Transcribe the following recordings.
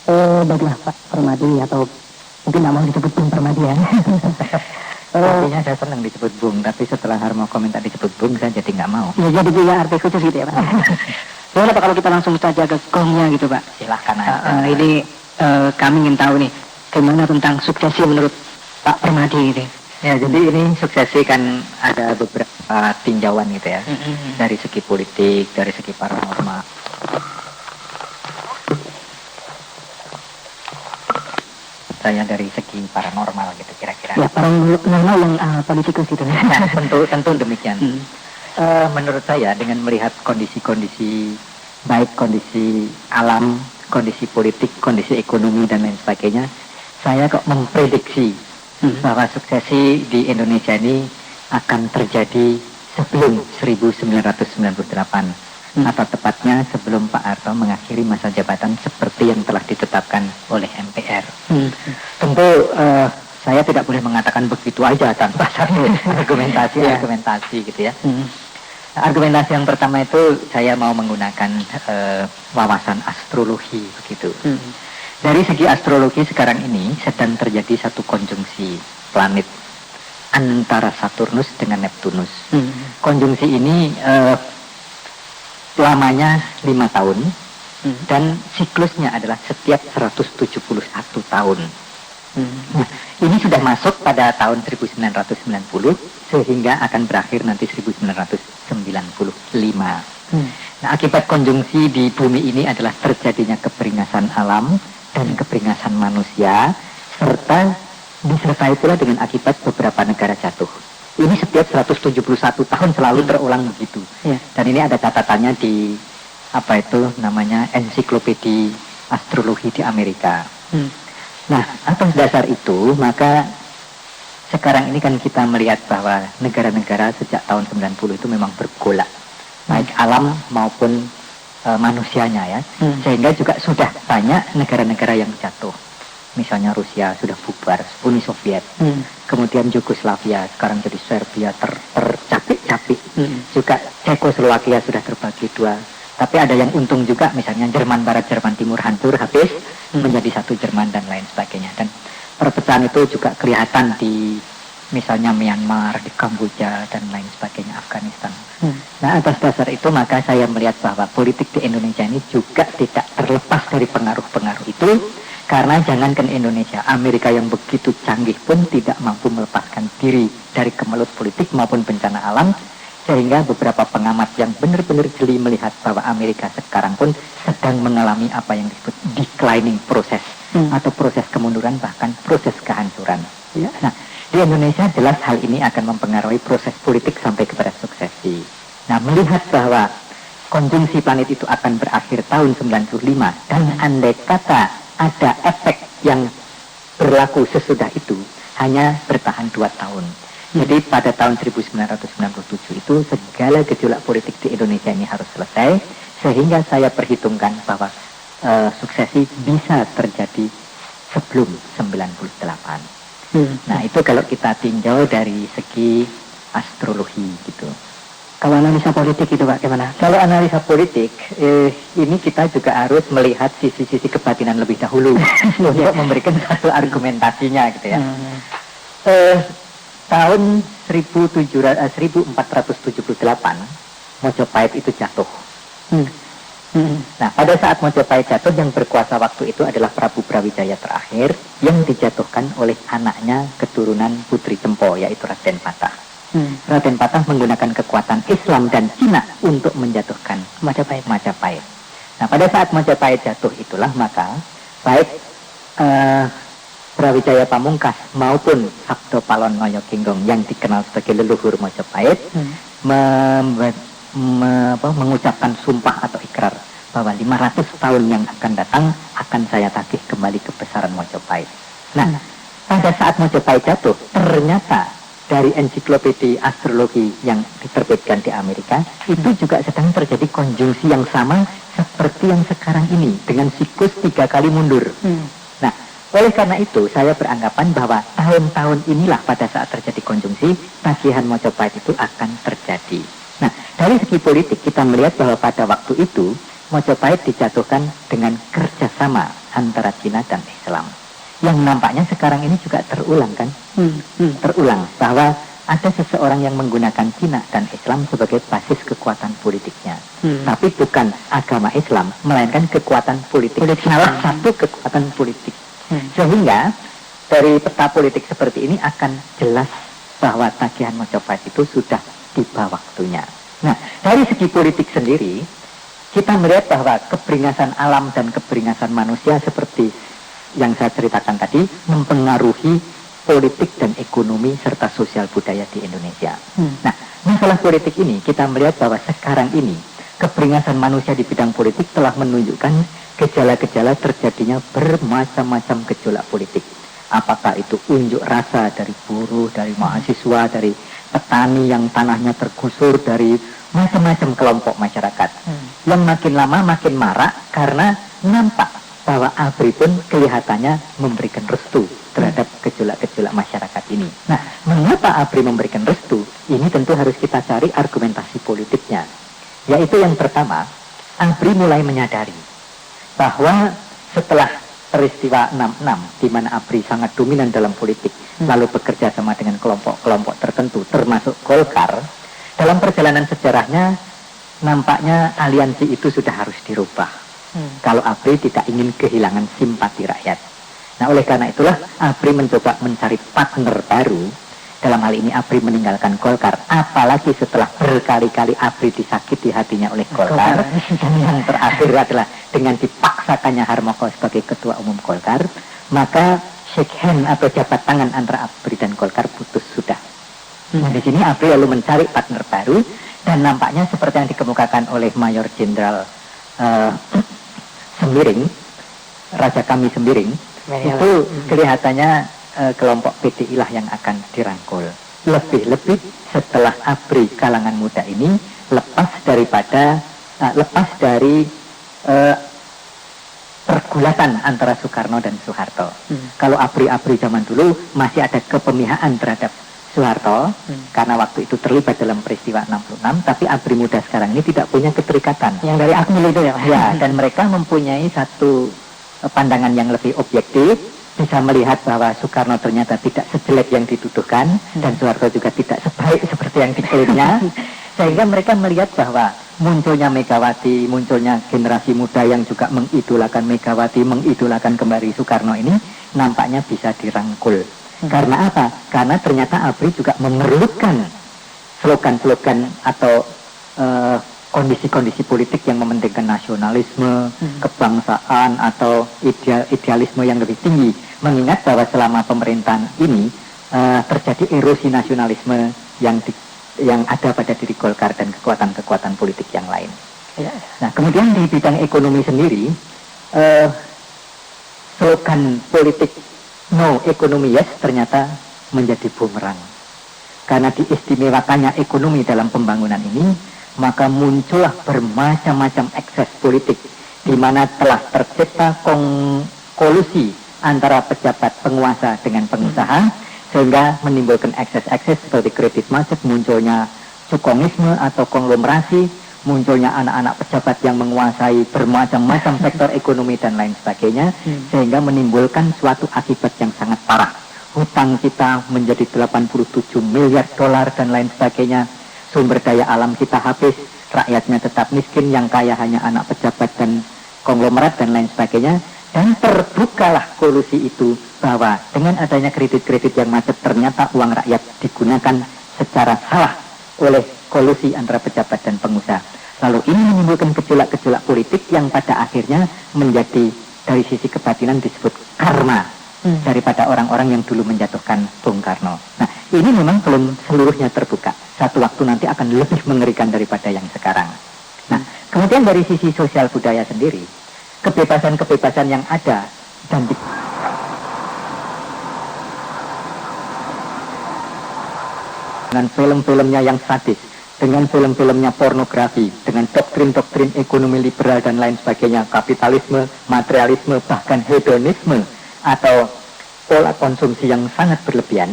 Baiklah Pak Permadi, atau mungkin nggak mau disebut Bung Permadi ya. Artinya saya senang disebut Bung, tapi setelah Harmo komentar disebut Bung, saya jadi nggak mau. Ya, jadi punya arti khusus gitu ya Pak. Boleh Pak kalau kita langsung saja ke gongnya gitu Pak. Silahkan aja. Ini kami ingin tahu nih, gimana tentang suksesi menurut Pak Permadi ini. Ya, jadi ini suksesi kan ada beberapa tinjauan gitu ya. Dari segi politik, dari segi paranormal. Saya dari segi paranormal gitu kira-kira. Ya, paranormal yang politikus gitu. Nah, tentu demikian. Menurut saya dengan melihat kondisi-kondisi baik kondisi alam, kondisi politik, kondisi ekonomi dan lain sebagainya, saya kok memprediksi bahwa suksesi di Indonesia ini akan terjadi sebelum 1998. Atau tepatnya sebelum Pak Harto mengakhiri masa jabatan seperti yang telah ditetapkan oleh MPR. Tentu saya tidak boleh mengatakan begitu aja tanpa satu argumentasi gitu ya. Argumentasi yang pertama itu saya mau menggunakan wawasan astrologi begitu. Dari segi astrologi sekarang ini sedang terjadi satu konjungsi planet antara Saturnus dengan Neptunus. Konjungsi ini lamanya 5 tahun dan siklusnya adalah setiap 171 tahun. Nah, ini sudah masuk pada tahun 1990 sehingga akan berakhir nanti 1995. Nah, akibat konjungsi di bumi ini adalah terjadinya keperingasan alam dan keperingasan manusia serta disertai pula dengan akibat beberapa negara jatuh. Ini setiap 171 tahun selalu terulang begitu. Dan ini ada catatannya di ensiklopedia astrologi di Amerika. Nah, atas dasar itu maka sekarang ini kan kita melihat bahwa negara-negara sejak tahun 90 itu memang bergolak, baik alam maupun manusianya ya. Sehingga juga sudah banyak negara-negara yang jatuh. Misalnya Rusia sudah bubar, Uni Soviet, kemudian Yugoslavia, sekarang jadi Serbia tercapik-capik, juga Cekoslowakia sudah terbagi dua. Tapi ada yang untung juga, misalnya Jerman Barat, Jerman Timur hancur habis, menjadi satu Jerman dan lain sebagainya. Dan perpecahan itu juga kelihatan di misalnya Myanmar, di Kamboja dan lain sebagainya, Afghanistan. Nah, atas dasar itu maka saya melihat bahwa politik di Indonesia ini juga tidak terlepas dari pengaruh-pengaruh itu. Karena jangankan Indonesia, Amerika yang begitu canggih pun tidak mampu melepaskan diri dari kemelut politik maupun bencana alam, sehingga beberapa pengamat yang benar-benar jeli melihat bahwa Amerika sekarang pun sedang mengalami apa yang disebut declining process atau proses kemunduran, bahkan proses kehancuran. Nah, di Indonesia jelas hal ini akan mempengaruhi proses politik sampai kepada suksesi. Nah, melihat bahwa konjungsi planet itu akan berakhir tahun 95 dan andai kata ada efek yang berlaku sesudah itu hanya bertahan 2 tahun. Jadi pada tahun 1997 itu segala gejolak politik di Indonesia ini harus selesai, sehingga saya perhitungkan bahwa suksesi bisa terjadi sebelum 98. Nah, itu kalau kita tinjau dari segi astrologi gitu. Kalau analisa politik itu Pak, gimana? Kalau analisa politik, ini kita juga harus melihat sisi-sisi kebatinan lebih dahulu untuk memberikan satu argumentasinya gitu ya. Tahun 1478 Mojopahit itu jatuh. Nah, pada saat Mojopahit jatuh, yang berkuasa waktu itu adalah Prabu Brawijaya terakhir yang dijatuhkan oleh anaknya keturunan Putri Cempo, yaitu Raden Patah. Raden Patah menggunakan kekuatan Islam dan Cina untuk menjatuhkan Majapahit. Nah, pada saat Majapahit jatuh itulah maka baik Brawijaya Pamungkas maupun Sabdo Palon Noyokinggong yang dikenal sebagai leluhur Majapahit mengucapkan sumpah atau ikrar bahwa 500 tahun yang akan datang akan saya tagih kembali kebesaran Majapahit. Nah, pada saat Majapahit jatuh, ternyata dari ensiklopedia astrologi yang diterbitkan di Amerika itu juga sedang terjadi konjungsi yang sama seperti yang sekarang ini dengan siklus 3 kali mundur. Nah, oleh karena itu saya beranggapan bahwa tahun-tahun inilah pada saat terjadi konjungsi tagihan Majapahit itu akan terjadi. Nah, dari segi politik kita melihat bahwa pada waktu itu Majapahit dijatuhkan dengan kerjasama antara Cina dan Islam. Yang nampaknya sekarang ini juga terulang kan? Terulang bahwa ada seseorang yang menggunakan Cina dan Islam sebagai basis kekuatan politiknya. Tapi bukan agama Islam, melainkan kekuatan politik. Salah satu kekuatan politik. Sehingga dari peta politik seperti ini akan jelas bahwa tagihan Mojopahit itu sudah tiba waktunya. Nah, dari segi politik sendiri, kita melihat bahwa keberingasan alam dan keberingasan manusia seperti yang saya ceritakan tadi mempengaruhi politik dan ekonomi serta sosial budaya di Indonesia. Nah, masalah politik ini kita melihat bahwa sekarang ini keberingasan manusia di bidang politik telah menunjukkan gejala-gejala terjadinya bermacam-macam gejolak politik. Apakah itu unjuk rasa dari buruh, dari mahasiswa, dari petani yang tanahnya tergusur, dari macam-macam kelompok masyarakat. Yang makin lama makin marak karena nampak bahwa ABRI pun kelihatannya memberikan restu terhadap gejolak-gejolak masyarakat ini. Nah, mengapa ABRI memberikan restu? Ini tentu harus kita cari argumentasi politiknya. Yaitu yang pertama, ABRI mulai menyadari bahwa setelah peristiwa 66, di mana ABRI sangat dominan dalam politik, lalu bekerja sama dengan kelompok-kelompok tertentu, termasuk Golkar, dalam perjalanan sejarahnya, nampaknya aliansi itu sudah harus dirubah. Kalau ABRI tidak ingin kehilangan simpati rakyat. Nah, oleh karena itulah ABRI mencoba mencari partner baru. Dalam hal ini ABRI meninggalkan Golkar. Apalagi setelah berkali-kali ABRI disakiti hatinya oleh Golkar. Dan yang terakhir adalah dengan dipaksakannya Harmoko sebagai ketua umum Golkar. Maka shake hand atau jabat tangan antara ABRI dan Golkar putus sudah. Nah, di sini ABRI lalu mencari partner baru. Dan nampaknya seperti yang dikemukakan oleh Mayor Jenderal Sembiring, Raja Kami Sembiring, itu kelihatannya kelompok PDI lah yang akan dirangkul. Lebih-lebih setelah ABRI kalangan muda ini lepas dari pergulatan antara Soekarno dan Soeharto. Kalau ABRI zaman dulu masih ada kepemihaan terhadap Soeharto, karena waktu itu terlibat dalam peristiwa 66, tapi ABRI muda sekarang ini tidak punya keterikatan. Yang dari Akmil itu ya? Ya, dan mereka mempunyai satu pandangan yang lebih objektif, bisa melihat bahwa Soekarno ternyata tidak sejelek yang dituduhkan, dan Soeharto juga tidak sebaik seperti yang diklaimnya, sehingga mereka melihat bahwa munculnya Megawati, munculnya generasi muda yang juga mengidolakan Megawati, mengidolakan kembali Soekarno ini, nampaknya bisa dirangkul. Karena apa? Karena ternyata ABRI juga memerlukan slogan-slogan atau kondisi-kondisi politik yang mementingkan nasionalisme, kebangsaan atau idealisme yang lebih tinggi. Mengingat bahwa selama pemerintahan ini terjadi erosi nasionalisme yang ada pada diri Golkar dan kekuatan-kekuatan politik yang lain. Nah, kemudian di bidang ekonomi sendiri, slogan politik no ekonomi yes ternyata menjadi bumerang. Karena diistimewakannya ekonomi dalam pembangunan ini, maka muncullah bermacam-macam ekses politik di mana telah tercipta kolusi antara pejabat penguasa dengan pengusaha, sehingga menimbulkan ekses-ekses seperti kredit macet, munculnya cukonisme atau konglomerasi, munculnya anak-anak pejabat yang menguasai bermacam-macam sektor ekonomi dan lain sebagainya, sehingga menimbulkan suatu akibat yang sangat parah. Hutang kita menjadi 87 miliar dolar dan lain sebagainya, sumber daya alam kita habis, rakyatnya tetap miskin, yang kaya hanya anak pejabat dan konglomerat dan lain sebagainya. Dan terbukalah kolusi itu bahwa dengan adanya kredit-kredit yang macet, ternyata uang rakyat digunakan secara salah oleh kolusi antara pejabat dan pengusaha. Lalu ini menimbulkan gejolak-gejolak politik yang pada akhirnya menjadi dari sisi kebatinan disebut karma daripada orang-orang yang dulu menjatuhkan Bung Karno. Nah, ini memang belum seluruhnya terbuka. Satu waktu nanti akan lebih mengerikan daripada yang sekarang. Nah, kemudian dari sisi sosial budaya sendiri, kebebasan-kebebasan yang ada dan dengan film-filmnya yang sadis, dengan film-filmnya pornografi, dengan doktrin-doktrin ekonomi liberal dan lain sebagainya, kapitalisme, materialisme, bahkan hedonisme atau pola konsumsi yang sangat berlebihan,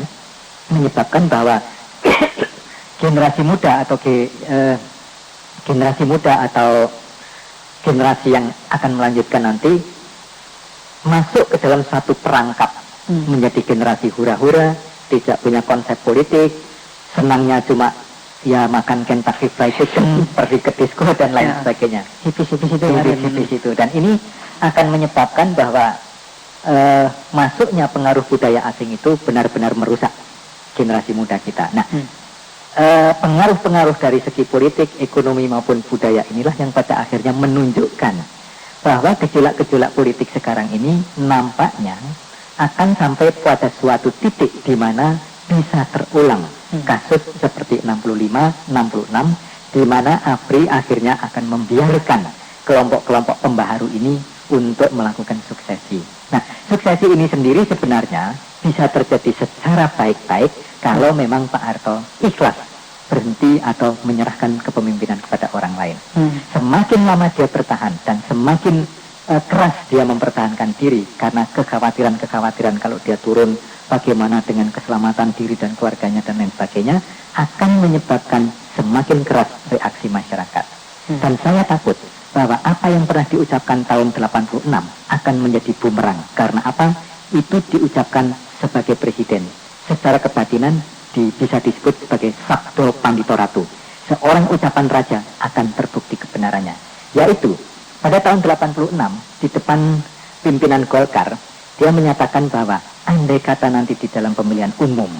menyebabkan bahwa generasi muda generasi yang akan melanjutkan nanti masuk ke dalam satu perangkap, menjadi generasi hura-hura, tidak punya konsep politik, senangnya cuma ya makan Kentucky Fried Chicken, pergi ke disco dan lain sebagainya. Hipis-hipis itu. Hipis itu. Dan ini akan menyebabkan bahwa masuknya pengaruh budaya asing itu benar-benar merusak generasi muda kita. Nah, pengaruh-pengaruh dari segi politik, ekonomi maupun budaya inilah yang pada akhirnya menunjukkan bahwa gejolak-gejolak politik sekarang ini nampaknya akan sampai pada suatu titik di mana bisa terulang kasus seperti 65, 66, di mana ABRI akhirnya akan membiarkan kelompok-kelompok pembaharu ini untuk melakukan suksesi. Nah, suksesi ini sendiri sebenarnya bisa terjadi secara baik-baik kalau memang Pak Harto ikhlas berhenti atau menyerahkan kepemimpinan kepada orang lain. Semakin lama dia bertahan dan semakin keras dia mempertahankan diri karena kekhawatiran-kekhawatiran kalau dia turun bagaimana dengan keselamatan diri dan keluarganya dan lain sebagainya, akan menyebabkan semakin keras reaksi masyarakat. Dan saya takut bahwa apa yang pernah diucapkan tahun 86 akan menjadi bumerang. Karena apa? Itu diucapkan sebagai presiden. Secara kebatinan bisa disebut sebagai sabdo pandito ratu. Seorang ucapan raja akan terbukti kebenarannya. Yaitu, pada tahun 86, di depan pimpinan Golkar, dia menyatakan bahwa andai kata nanti di dalam pemilihan umum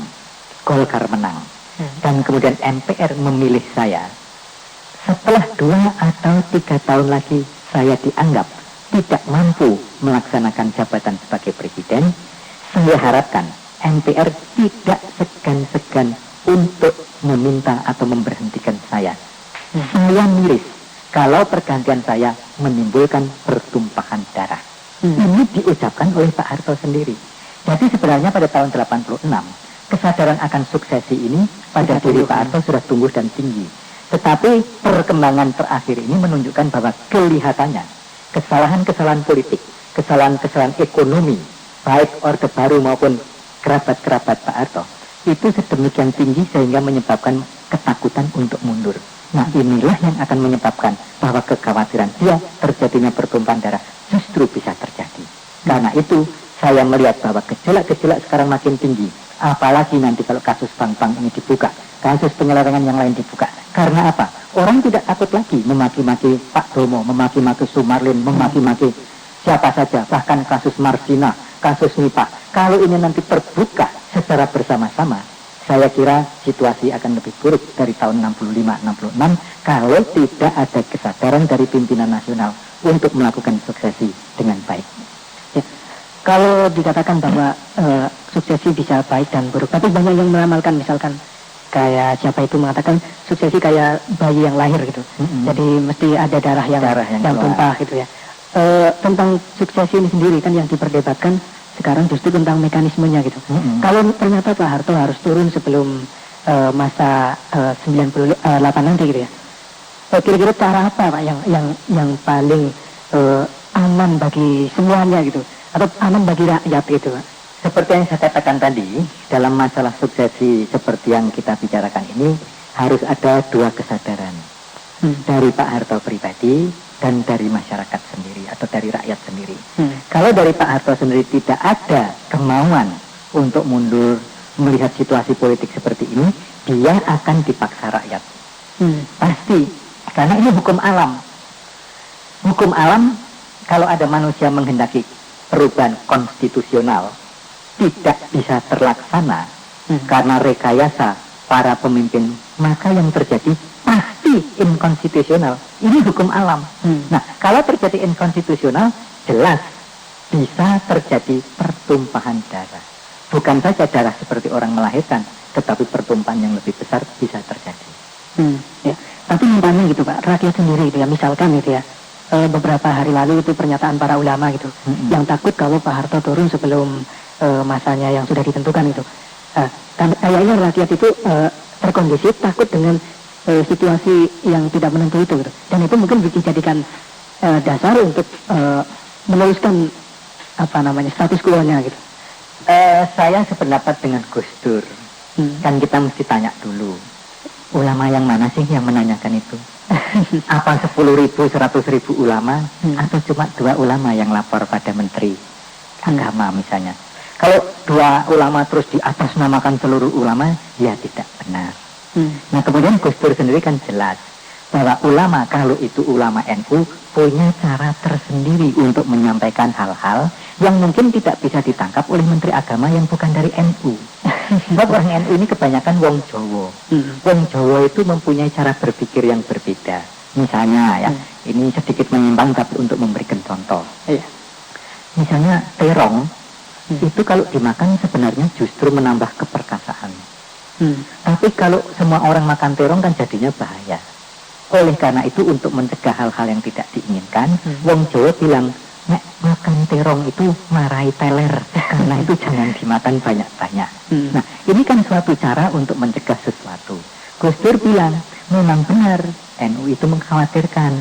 Golkar menang dan kemudian MPR memilih saya, setelah 2 atau 3 tahun lagi saya dianggap tidak mampu melaksanakan jabatan sebagai presiden, saya harapkan MPR tidak segan-segan untuk meminta atau memberhentikan saya. Saya miris kalau pergantian saya menimbulkan pertumpahan darah. Ini diucapkan oleh Pak Harto sendiri. Jadi sebenarnya pada tahun 86, kesadaran akan suksesi ini pada diri Pak Harto sudah tumbuh dan tinggi. Tetapi perkembangan terakhir ini menunjukkan bahwa kelihatannya kesalahan-kesalahan politik, kesalahan-kesalahan ekonomi, baik Orde Baru maupun kerabat-kerabat Pak Harto, itu sedemikian tinggi sehingga menyebabkan ketakutan untuk mundur. Nah, inilah yang akan menyebabkan bahwa kekhawatiran dia terjadinya pertumpahan darah justru bisa terjadi. Karena itu, saya melihat bahwa gejolak-gejolak sekarang makin tinggi. Apalagi nanti kalau kasus bank-bank ini dibuka, kasus penyelewengan yang lain dibuka. Karena apa? Orang tidak takut lagi memaki-maki Pak Bromo, memaki-maki Sumarlin, memaki-maki siapa saja. Bahkan kasus Marsina, kasus Nipah. Kalau ini nanti terbuka secara bersama-sama, saya kira situasi akan lebih buruk dari tahun 65-66 kalau tidak ada kesadaran dari pimpinan nasional untuk melakukan suksesi dengan baik. Ya. Kalau dikatakan bahwa suksesi bisa baik dan buruk, tapi banyak yang meramalkan, misalkan kayak siapa itu mengatakan suksesi kayak bayi yang lahir gitu. Jadi mesti ada darah yang tumpah gitu ya. Tentang suksesi ini sendiri kan yang diperdebatkan sekarang justru tentang mekanismenya gitu. Kalau ternyata Pak Harto harus turun sebelum masa 98 nanti gitu ya. Kira-kira cara apa Pak yang paling aman bagi semuanya gitu, atau aman bagi rakyat gitu Pak? Seperti yang saya katakan tadi, dalam masalah suksesi seperti yang kita bicarakan ini harus ada 2 kesadaran dari Pak Harto pribadi dan dari masyarakat sendiri atau dari rakyat sendiri. Kalau dari Pak Harto sendiri tidak ada kemauan untuk mundur melihat situasi politik seperti ini, dia akan dipaksa rakyat. Pasti, karena ini hukum alam. Hukum alam, kalau ada manusia menghendaki perubahan konstitusional, tidak bisa terlaksana karena rekayasa para pemimpin, maka yang terjadi pasti inkonstitusional. Ini hukum alam. Nah, kalau terjadi inkonstitusional, jelas bisa terjadi pertumpahan darah. Bukan saja darah seperti orang melahirkan, tetapi pertumpahan yang lebih besar bisa terjadi. Ya. Tapi umpamanya gitu Pak, rakyat sendiri gitu ya, misalkan gitu ya, beberapa hari lalu itu pernyataan para ulama gitu, yang takut kalau Pak Harto turun sebelum masanya yang sudah ditentukan itu. Kayaknya rakyat itu terkondisi takut dengan situasi yang tidak menentu itu gitu. Dan itu mungkin dijadikan dasar untuk meneruskan status quo-nya gitu. Saya sependapat dengan Gus Dur. Kan kita mesti tanya dulu, ulama yang mana sih yang menanyakan itu? Apa 10.000, 100.000 ulama, atau cuma 2 ulama yang lapor pada menteri? agama misalnya. Kalau dua ulama terus di atas namakan seluruh ulama, ya tidak benar. Nah kemudian Gus Dur sendiri kan jelas bahwa ulama, kalau itu ulama NU, punya cara tersendiri untuk menyampaikan hal-hal yang mungkin tidak bisa ditangkap oleh Menteri Agama yang bukan dari NU. Sebab orang NU ini kebanyakan wong Jawa. Wong Jawa itu mempunyai cara berpikir yang berbeda. Misalnya ya, ini sedikit menyimpang tapi untuk memberikan contoh. Misalnya terong, itu kalau dimakan sebenarnya justru menambah keperkasaan. Tapi kalau semua orang makan terong kan jadinya bahaya. Oleh karena itu untuk mencegah hal-hal yang tidak diinginkan, wong Jawa bilang, nek makan terong itu marai teler, karena itu jangan dimakan banyak-banyak. Nah, ini kan suatu cara untuk mencegah sesuatu. Gus Dur bilang, memang benar, NU itu mengkhawatirkan.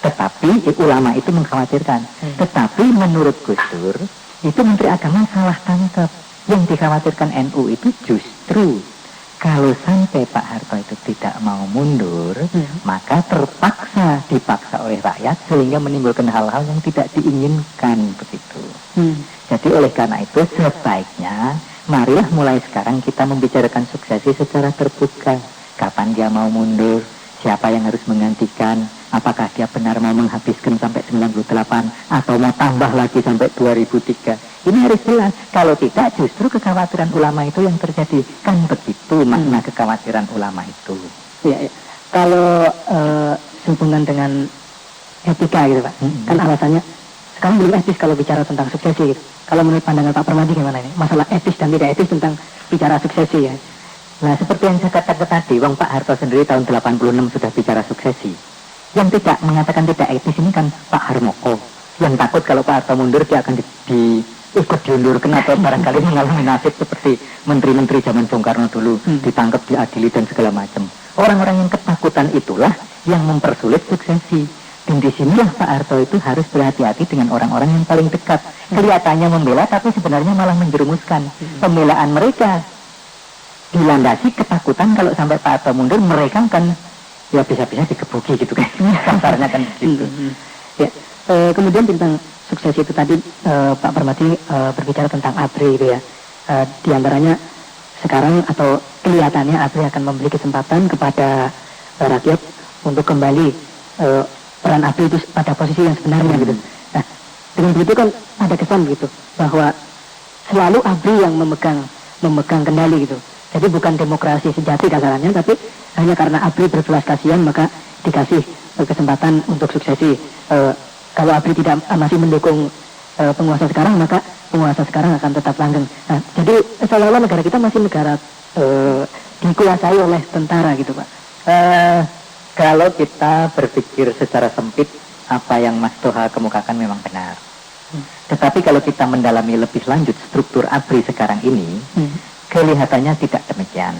Tetapi, ulama itu mengkhawatirkan. Tetapi menurut Gus Dur, itu Menteri Agama salah tangkap. Yang dikhawatirkan NU itu justru kalau sampai Pak Harto itu tidak mau mundur, maka dipaksa oleh rakyat sehingga menimbulkan hal-hal yang tidak diinginkan begitu. Jadi oleh karena itu sebaiknya marilah mulai sekarang kita membicarakan suksesi secara terbuka. Kapan dia mau mundur, siapa yang harus menggantikan, apakah dia benar mau menghabiskan sampai 98 atau mau tambah lagi sampai 2003. Ini harus jelas. Kalau tidak, justru kekhawatiran ulama itu yang terjadi. Kan begitu makna kekhawatiran ulama itu. Ya. Kalau sehubungan dengan etika gitu Pak, kan alasannya sekarang belum etis kalau bicara tentang suksesi gitu. Kalau menurut pandangan Pak Permadi gimana ini? Masalah etis dan tidak etis tentang bicara suksesi ya. Nah seperti yang saya katakan tadi, Wong Pak Harto sendiri tahun 86 sudah bicara suksesi. Yang tidak mengatakan tidak etis ini kan Pak Harmoko. Yang takut kalau Pak Harto mundur dia akan ikut diundurkan atau barangkali mengalami nasib seperti menteri-menteri zaman Bung Karno dulu, ditangkap, diadili dan segala macam. Orang-orang yang ketakutan itulah yang mempersulit suksesi. Dan disinilah Pak Harto itu harus berhati-hati dengan orang-orang yang paling dekat. Kelihatannya membela tapi sebenarnya malah menjerumuskan. Pembelaan mereka dilandasi ketakutan kalau sampai Pak Harto mundur, mereka kan ya bisa-bisa digebuki gitu kan. Kasarnya kan begitu. Ya. Kemudian tentang suksesi itu tadi Pak Permadi berbicara tentang ABRI gitu ya. Di antaranya sekarang atau kelihatannya ABRI akan memberi kesempatan kepada rakyat untuk kembali peran ABRI itu pada posisi yang sebenarnya gitu. Nah, dengan begitu kan ada kesan gitu bahwa selalu ABRI yang memegang kendali gitu. Jadi bukan demokrasi sejati kasarannya, tapi hanya karena ABRI berbelas kasihan maka dikasih kesempatan untuk suksesi. Kalau ABRI tidak masih mendukung penguasa sekarang, maka penguasa sekarang akan tetap langgeng. Nah, jadi seolah-olah negara kita masih negara dikuasai oleh tentara gitu Pak. Kalau kita berpikir secara sempit, apa yang Mas Toha kemukakan memang benar. Tetapi kalau kita mendalami lebih lanjut struktur ABRI sekarang ini, kelihatannya tidak demikian.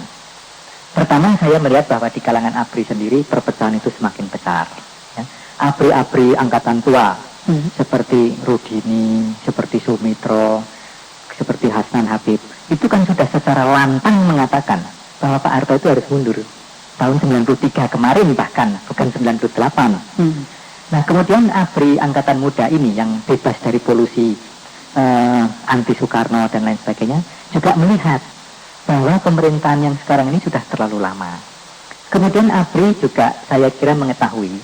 Pertama, saya melihat bahwa di kalangan ABRI sendiri perpecahan itu semakin besar. Ya. ABRI angkatan tua, seperti Rudini, seperti Sumitro, seperti Hasnan Habib, itu kan sudah secara lantang mengatakan bahwa Pak Harto itu harus mundur. Tahun 93 kemarin bahkan, bukan 98. Nah kemudian ABRI angkatan muda ini yang bebas dari polusi anti Soekarno dan lain sebagainya juga melihat bahwa pemerintahan yang sekarang ini sudah terlalu lama. Kemudian ABRI juga saya kira mengetahui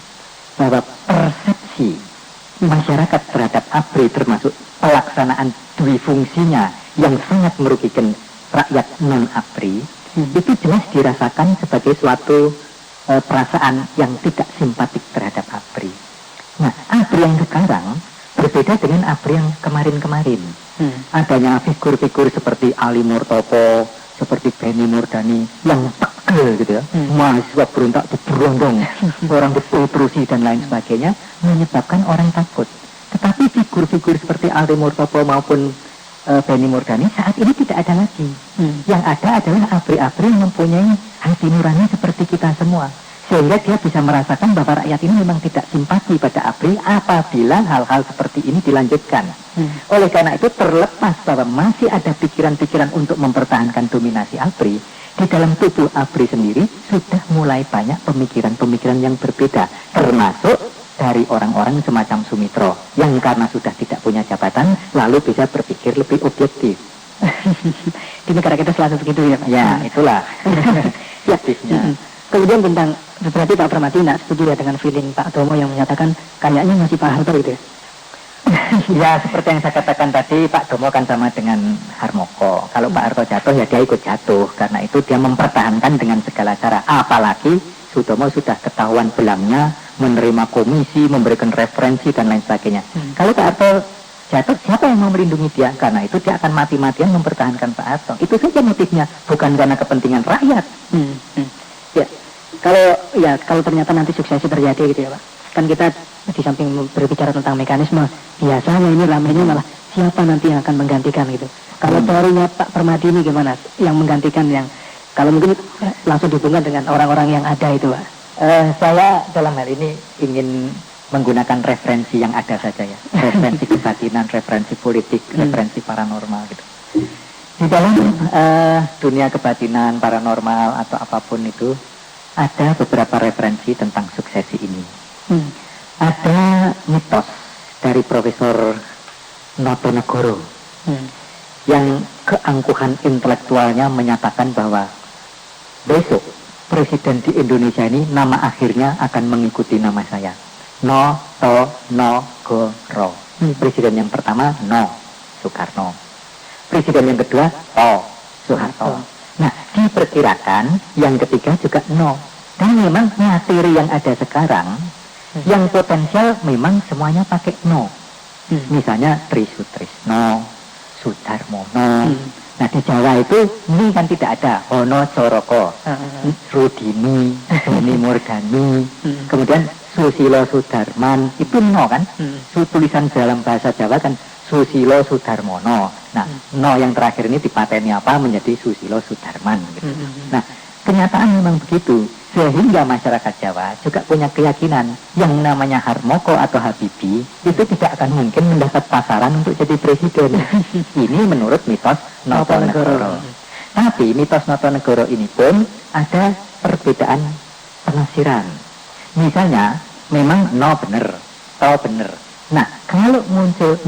bahwa persepsi masyarakat terhadap ABRI termasuk pelaksanaan dui fungsinya yang sangat merugikan rakyat non-ABRI itu jelas dirasakan sebagai suatu perasaan yang tidak simpatik terhadap ABRI. Nah, ABRI yang sekarang berbeda dengan ABRI yang kemarin-kemarin. Adanya figur-figur seperti Ali Murtopo, seperti Benny Murdani yang tegel gitu ya, mahasiswa berontak diberondong, orang diterusi dan lain sebagainya, menyebabkan orang takut. Tetapi figur-figur seperti Ali Murtopo maupun Benny Murdani saat ini tidak ada lagi. Yang ada adalah ABRI-ABRI yang mempunyai hati nurani seperti kita semua, sehingga dia bisa merasakan bahwa rakyat ini memang tidak simpati pada ABRI apabila hal-hal seperti ini dilanjutkan. Oleh karena itu terlepas bahwa masih ada pikiran-pikiran untuk mempertahankan dominasi ABRI, di dalam tubuh ABRI sendiri sudah mulai banyak pemikiran-pemikiran yang berbeda, termasuk dari orang-orang semacam Sumitro yang karena sudah tidak punya jabatan lalu bisa berpikir lebih objektif. Di negara kita selalu begitu ya Pak. Ya, itulah Ya. objektifnya. Kemudian tentang, berarti Pak Permati tidak setuju ya dengan feeling Pak Tomo yang menyatakan kayaknya masih Pak Harto gitu ya? Ya, seperti yang saya katakan tadi, Pak Domo kan sama dengan Harmoko. Kalau Pak Harto jatuh, ya dia ikut jatuh. Karena itu dia mempertahankan dengan segala cara. Apalagi Sutomo sudah ketahuan belangnya, menerima komisi, memberikan referensi, dan lain sebagainya. Kalau Pak Harto jatuh, siapa yang mau melindungi dia? Karena itu dia akan mati-matian mempertahankan Pak Harto. Itu saja motifnya, bukan karena kepentingan rakyat. Ya, kalau ternyata nanti suksesi terjadi gitu ya Pak. Kan kita di samping berbicara tentang mekanisme, biasanya ini ramainya malah siapa nanti yang akan menggantikan gitu. Kalau teorinya Pak Permadi ini gimana? Yang menggantikan yang, kalau mungkin langsung dihubungkan dengan orang-orang yang ada itu Pak. Saya dalam hal ini ingin menggunakan referensi yang ada saja ya. Referensi kebatinan, referensi politik, referensi paranormal gitu. Di dalam dunia kebatinan, paranormal atau apapun itu, ada beberapa referensi tentang suksesi ini. Ada mitos dari Profesor Notonegoro yang keangkuhan intelektualnya menyatakan bahwa besok presiden di Indonesia ini nama akhirnya akan mengikuti nama saya, Notonegoro. Presiden yang pertama Soekarno, presiden yang kedua Soeharto. Nah, diperkirakan yang ketiga juga dan memang materi yang ada sekarang yang potensial memang semuanya pakai misalnya Trisutrisno, Sudarmono. Nah, di Jawa itu ini kan tidak ada Hono Coroko, Rudini, Doni Murdani, kemudian Susilo Sudarman, itu kan tulisan dalam bahasa Jawa kan Susilo Sudarmono. Nah, yang terakhir ini dipateni apa menjadi Susilo Sudarman gitu. Nah, kenyataan memang begitu. Sehingga masyarakat Jawa juga punya keyakinan yang namanya Harmoko atau Habibie itu tidak akan mungkin mendapat pasaran untuk jadi presiden. Ini menurut mitos Notonegoro. Tapi mitos Notonegoro ini pun ada perbedaan penafsiran. Misalnya, memang benar, benar. Nah, kalau muncul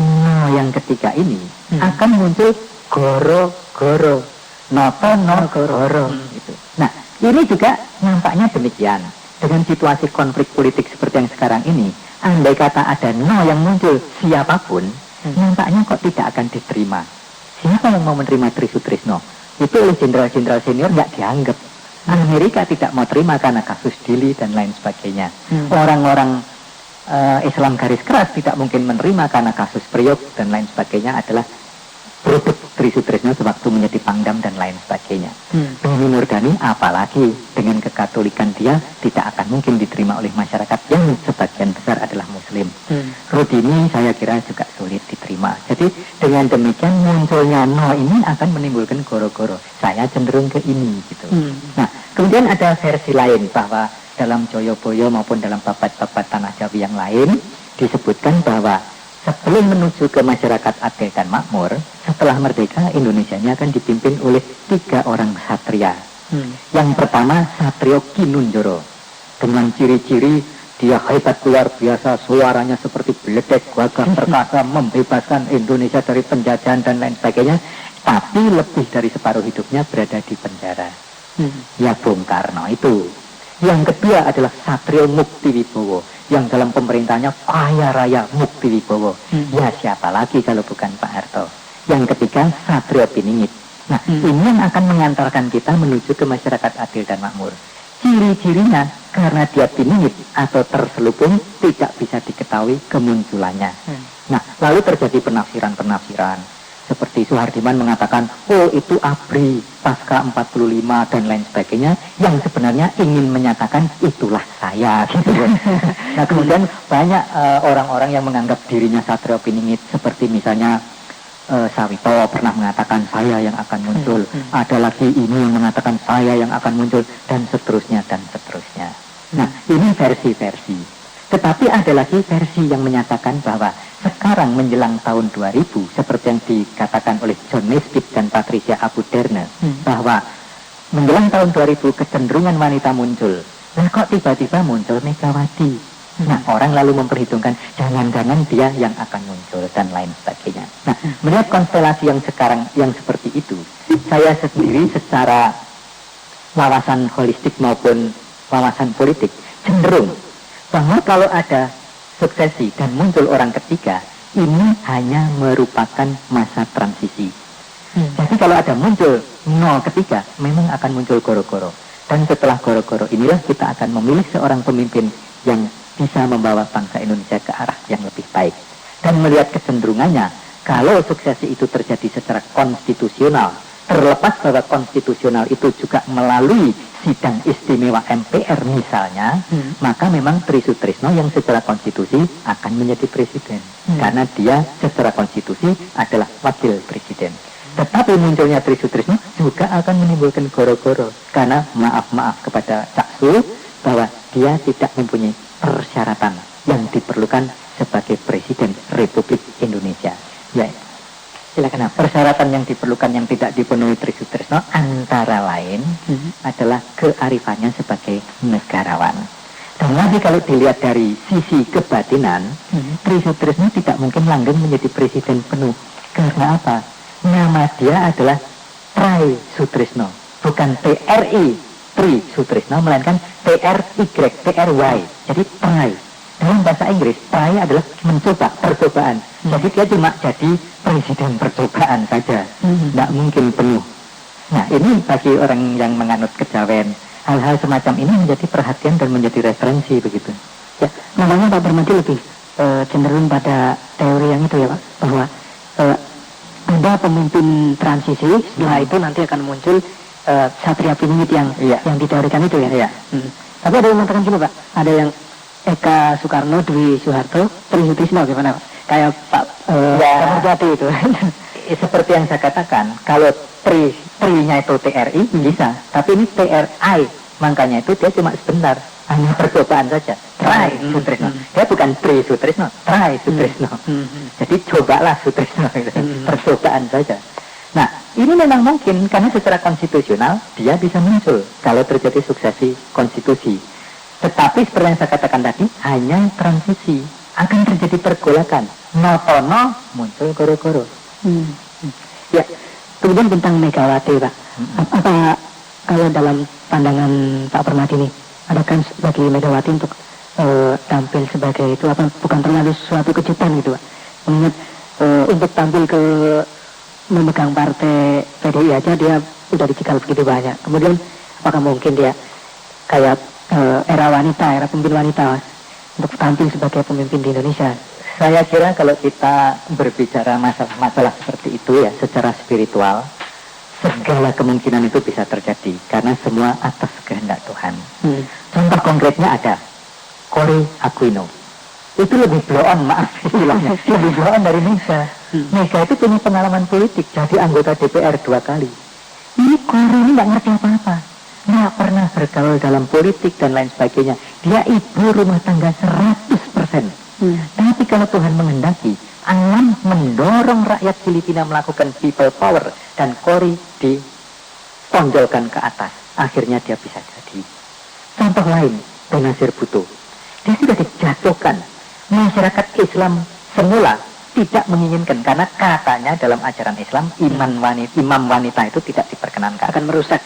yang ketiga ini akan muncul goro-goro, Notonegoro gitu. Nah, ini juga nampaknya demikian. Dengan situasi konflik politik seperti yang sekarang ini, andai kata ada yang muncul siapapun, nampaknya kok tidak akan diterima. Siapa yang mau menerima Trisutrisno? Itu oleh jenderal-jenderal senior nggak dianggap. Amerika tidak mau terima karena kasus Dili dan lain sebagainya. Orang-orang Islam garis keras tidak mungkin menerima karena kasus Priok dan lain sebagainya adalah produk Trisutrisno sewaktu menjadi Pangdam dan lain sebagainya. Doni Murdani apalagi dengan kekatolikan dia tidak akan mungkin diterima oleh masyarakat yang sebagian besar adalah Muslim. Rudini saya kira juga sulit diterima. Jadi dengan demikian munculnya ini akan menimbulkan goro-goro. Saya cenderung ke ini gitu. Nah, kemudian ada versi lain bahwa dalam Joyoboyo maupun dalam babat-babat Tanah Jawi yang lain disebutkan bahwa sebelum menuju ke masyarakat adil dan makmur, setelah merdeka Indonesia ini akan dipimpin oleh 3 orang satria. Yang pertama Satrio Kinunjoro, dengan ciri-ciri dia hebat luar biasa, suaranya seperti beledek, gagah perkasa, membebaskan Indonesia dari penjajahan dan lain sebagainya. Tapi lebih dari separuh hidupnya berada di penjara. Ya Bung Karno itu. Yang kedua adalah Satrio Muktiwibowo, yang dalam pemerintahnya kaya raya Muktiwibowo. Ya siapa lagi kalau bukan Pak Harto. Yang ketiga Satrio Piningit. Nah, ini yang akan mengantarkan kita menuju ke masyarakat adil dan makmur. Ciri-cirinya karena dia piningit atau terselubung tidak bisa diketahui kemunculannya. Nah, lalu terjadi penafsiran-penafsiran. Seperti Suhardiman mengatakan, oh itu ABRI, pasca 45 dan lain sebagainya, yang sebenarnya ingin menyatakan itulah saya. Gitu. Nah kemudian banyak orang-orang yang menganggap dirinya Satrio Piningit, seperti misalnya Sawito pernah mengatakan saya yang akan muncul, ada lagi ini yang mengatakan saya yang akan muncul, dan seterusnya dan seterusnya. Nah ini versi-versi. Tetapi ada lagi versi yang menyatakan bahwa sekarang menjelang tahun 2000, seperti yang dikatakan oleh John Naisbitt dan Patricia Abuderne, bahwa menjelang tahun 2000 kecenderungan wanita muncul. Nah kok tiba-tiba muncul Megawati? Nah, orang lalu memperhitungkan jangan-jangan dia yang akan muncul dan lain sebagainya. Nah, melihat konstelasi yang sekarang yang seperti itu, saya sendiri secara wawasan holistik maupun wawasan politik cenderung bahwa kalau ada suksesi dan muncul orang ketiga, ini hanya merupakan masa transisi. Jadi kalau ada muncul nol ketiga, memang akan muncul goro-goro. Dan setelah goro-goro inilah kita akan memilih seorang pemimpin yang bisa membawa bangsa Indonesia ke arah yang lebih baik. Dan melihat kecenderungannya, kalau suksesi itu terjadi secara konstitusional, terlepas bahwa konstitusional itu juga melalui sidang istimewa MPR misalnya, maka memang Tri Sutrisno yang secara konstitusi akan menjadi presiden. Karena dia secara konstitusi adalah wakil presiden. Tetapi munculnya Tri Sutrisno juga akan menimbulkan goro-goro. Karena maaf kepada Cak Sul, bahwa dia tidak mempunyai persyaratan yang diperlukan sebagai Presiden Republik Indonesia. Ya, silakan. Persyaratan yang diperlukan yang tidak dipenuhi Tri Sutrisno antara lain adalah kearifannya sebagai negarawan. Dan lagi kalau dilihat dari sisi kebatinan, Tri Sutrisno tidak mungkin langgeng menjadi presiden penuh. Karena apa? Nama dia adalah Tri Sutrisno, bukan TRI Tri Sutrisno, melainkan TRY. Jadi Tri. Dalam bahasa Inggris, Tri adalah mencoba, percobaan. Jadi dia cuma jadi presiden percobaan saja. Tidak mungkin penuh. Nah, ini bagi orang yang menganut kejawen, hal-hal semacam ini menjadi perhatian dan menjadi referensi begitu. Ya, namanya Pak Permadi lebih cenderung pada teori yang itu ya Pak, bahwa ada pemimpin transisi, setelah itu nanti akan muncul Satria Piningit yang diteorikan itu ya. Tapi ada yang mengatakan gini Pak, ada yang Eka Soekarno, Dwi Soeharto, Tri Sutrisno gimana Pak? Kayak Pak Jati itu. Seperti yang saya katakan, kalau Tri-nya itu TRI bisa, tapi ini TRI, makanya itu dia cuma sebentar, hanya percobaan saja. Tri Sutrisno, dia bukan Tri Sutrisno, Tri Sutrisno. Jadi cobalah Sutrisno, percobaan saja. Nah, ini memang mungkin karena secara konstitusional dia bisa muncul kalau terjadi suksesi konstitusi. Tetapi seperti yang saya katakan tadi, hanya transisi, akan terjadi pergolakan. Notono muncul goro-goro. Ya, kemudian tentang Megawati Pak, apa kalau dalam pandangan Pak Permadi ini, adakah bagi Megawati untuk tampil sebagai itu apa bukan terlalu suatu kejutan gitu Pak? Mengingat untuk tampil ke memegang partai PDI aja dia udah dicekal begitu banyak. Kemudian apakah mungkin dia kayak era pemimpin wanita untuk tampil sebagai pemimpin di Indonesia? Saya kira kalau kita berbicara masalah seperti itu ya secara spiritual, segala kemungkinan itu bisa terjadi karena semua atas kehendak Tuhan. Contoh konkretnya ada Cory Aquino. Itu lebih blow on, maaf istilahnya, lebih blow on dari Mega. Mega itu punya pengalaman politik, jadi anggota DPR 2 kali. Ini Cory ini nggak ngerti apa-apa, nggak pernah bergaul dalam politik dan lain sebagainya. Dia ibu rumah tangga 100%. Tapi kalau Tuhan menghendaki, alam mendorong rakyat Filipina melakukan people power dan Cory ditonjolkan ke atas. Akhirnya dia bisa jadi. Contoh lain, Benazir Bhutto. Dia sudah dijatuhkan. Masyarakat Islam semula tidak menginginkan karena katanya dalam ajaran Islam imam wanita itu tidak diperkenankan, akan merusak.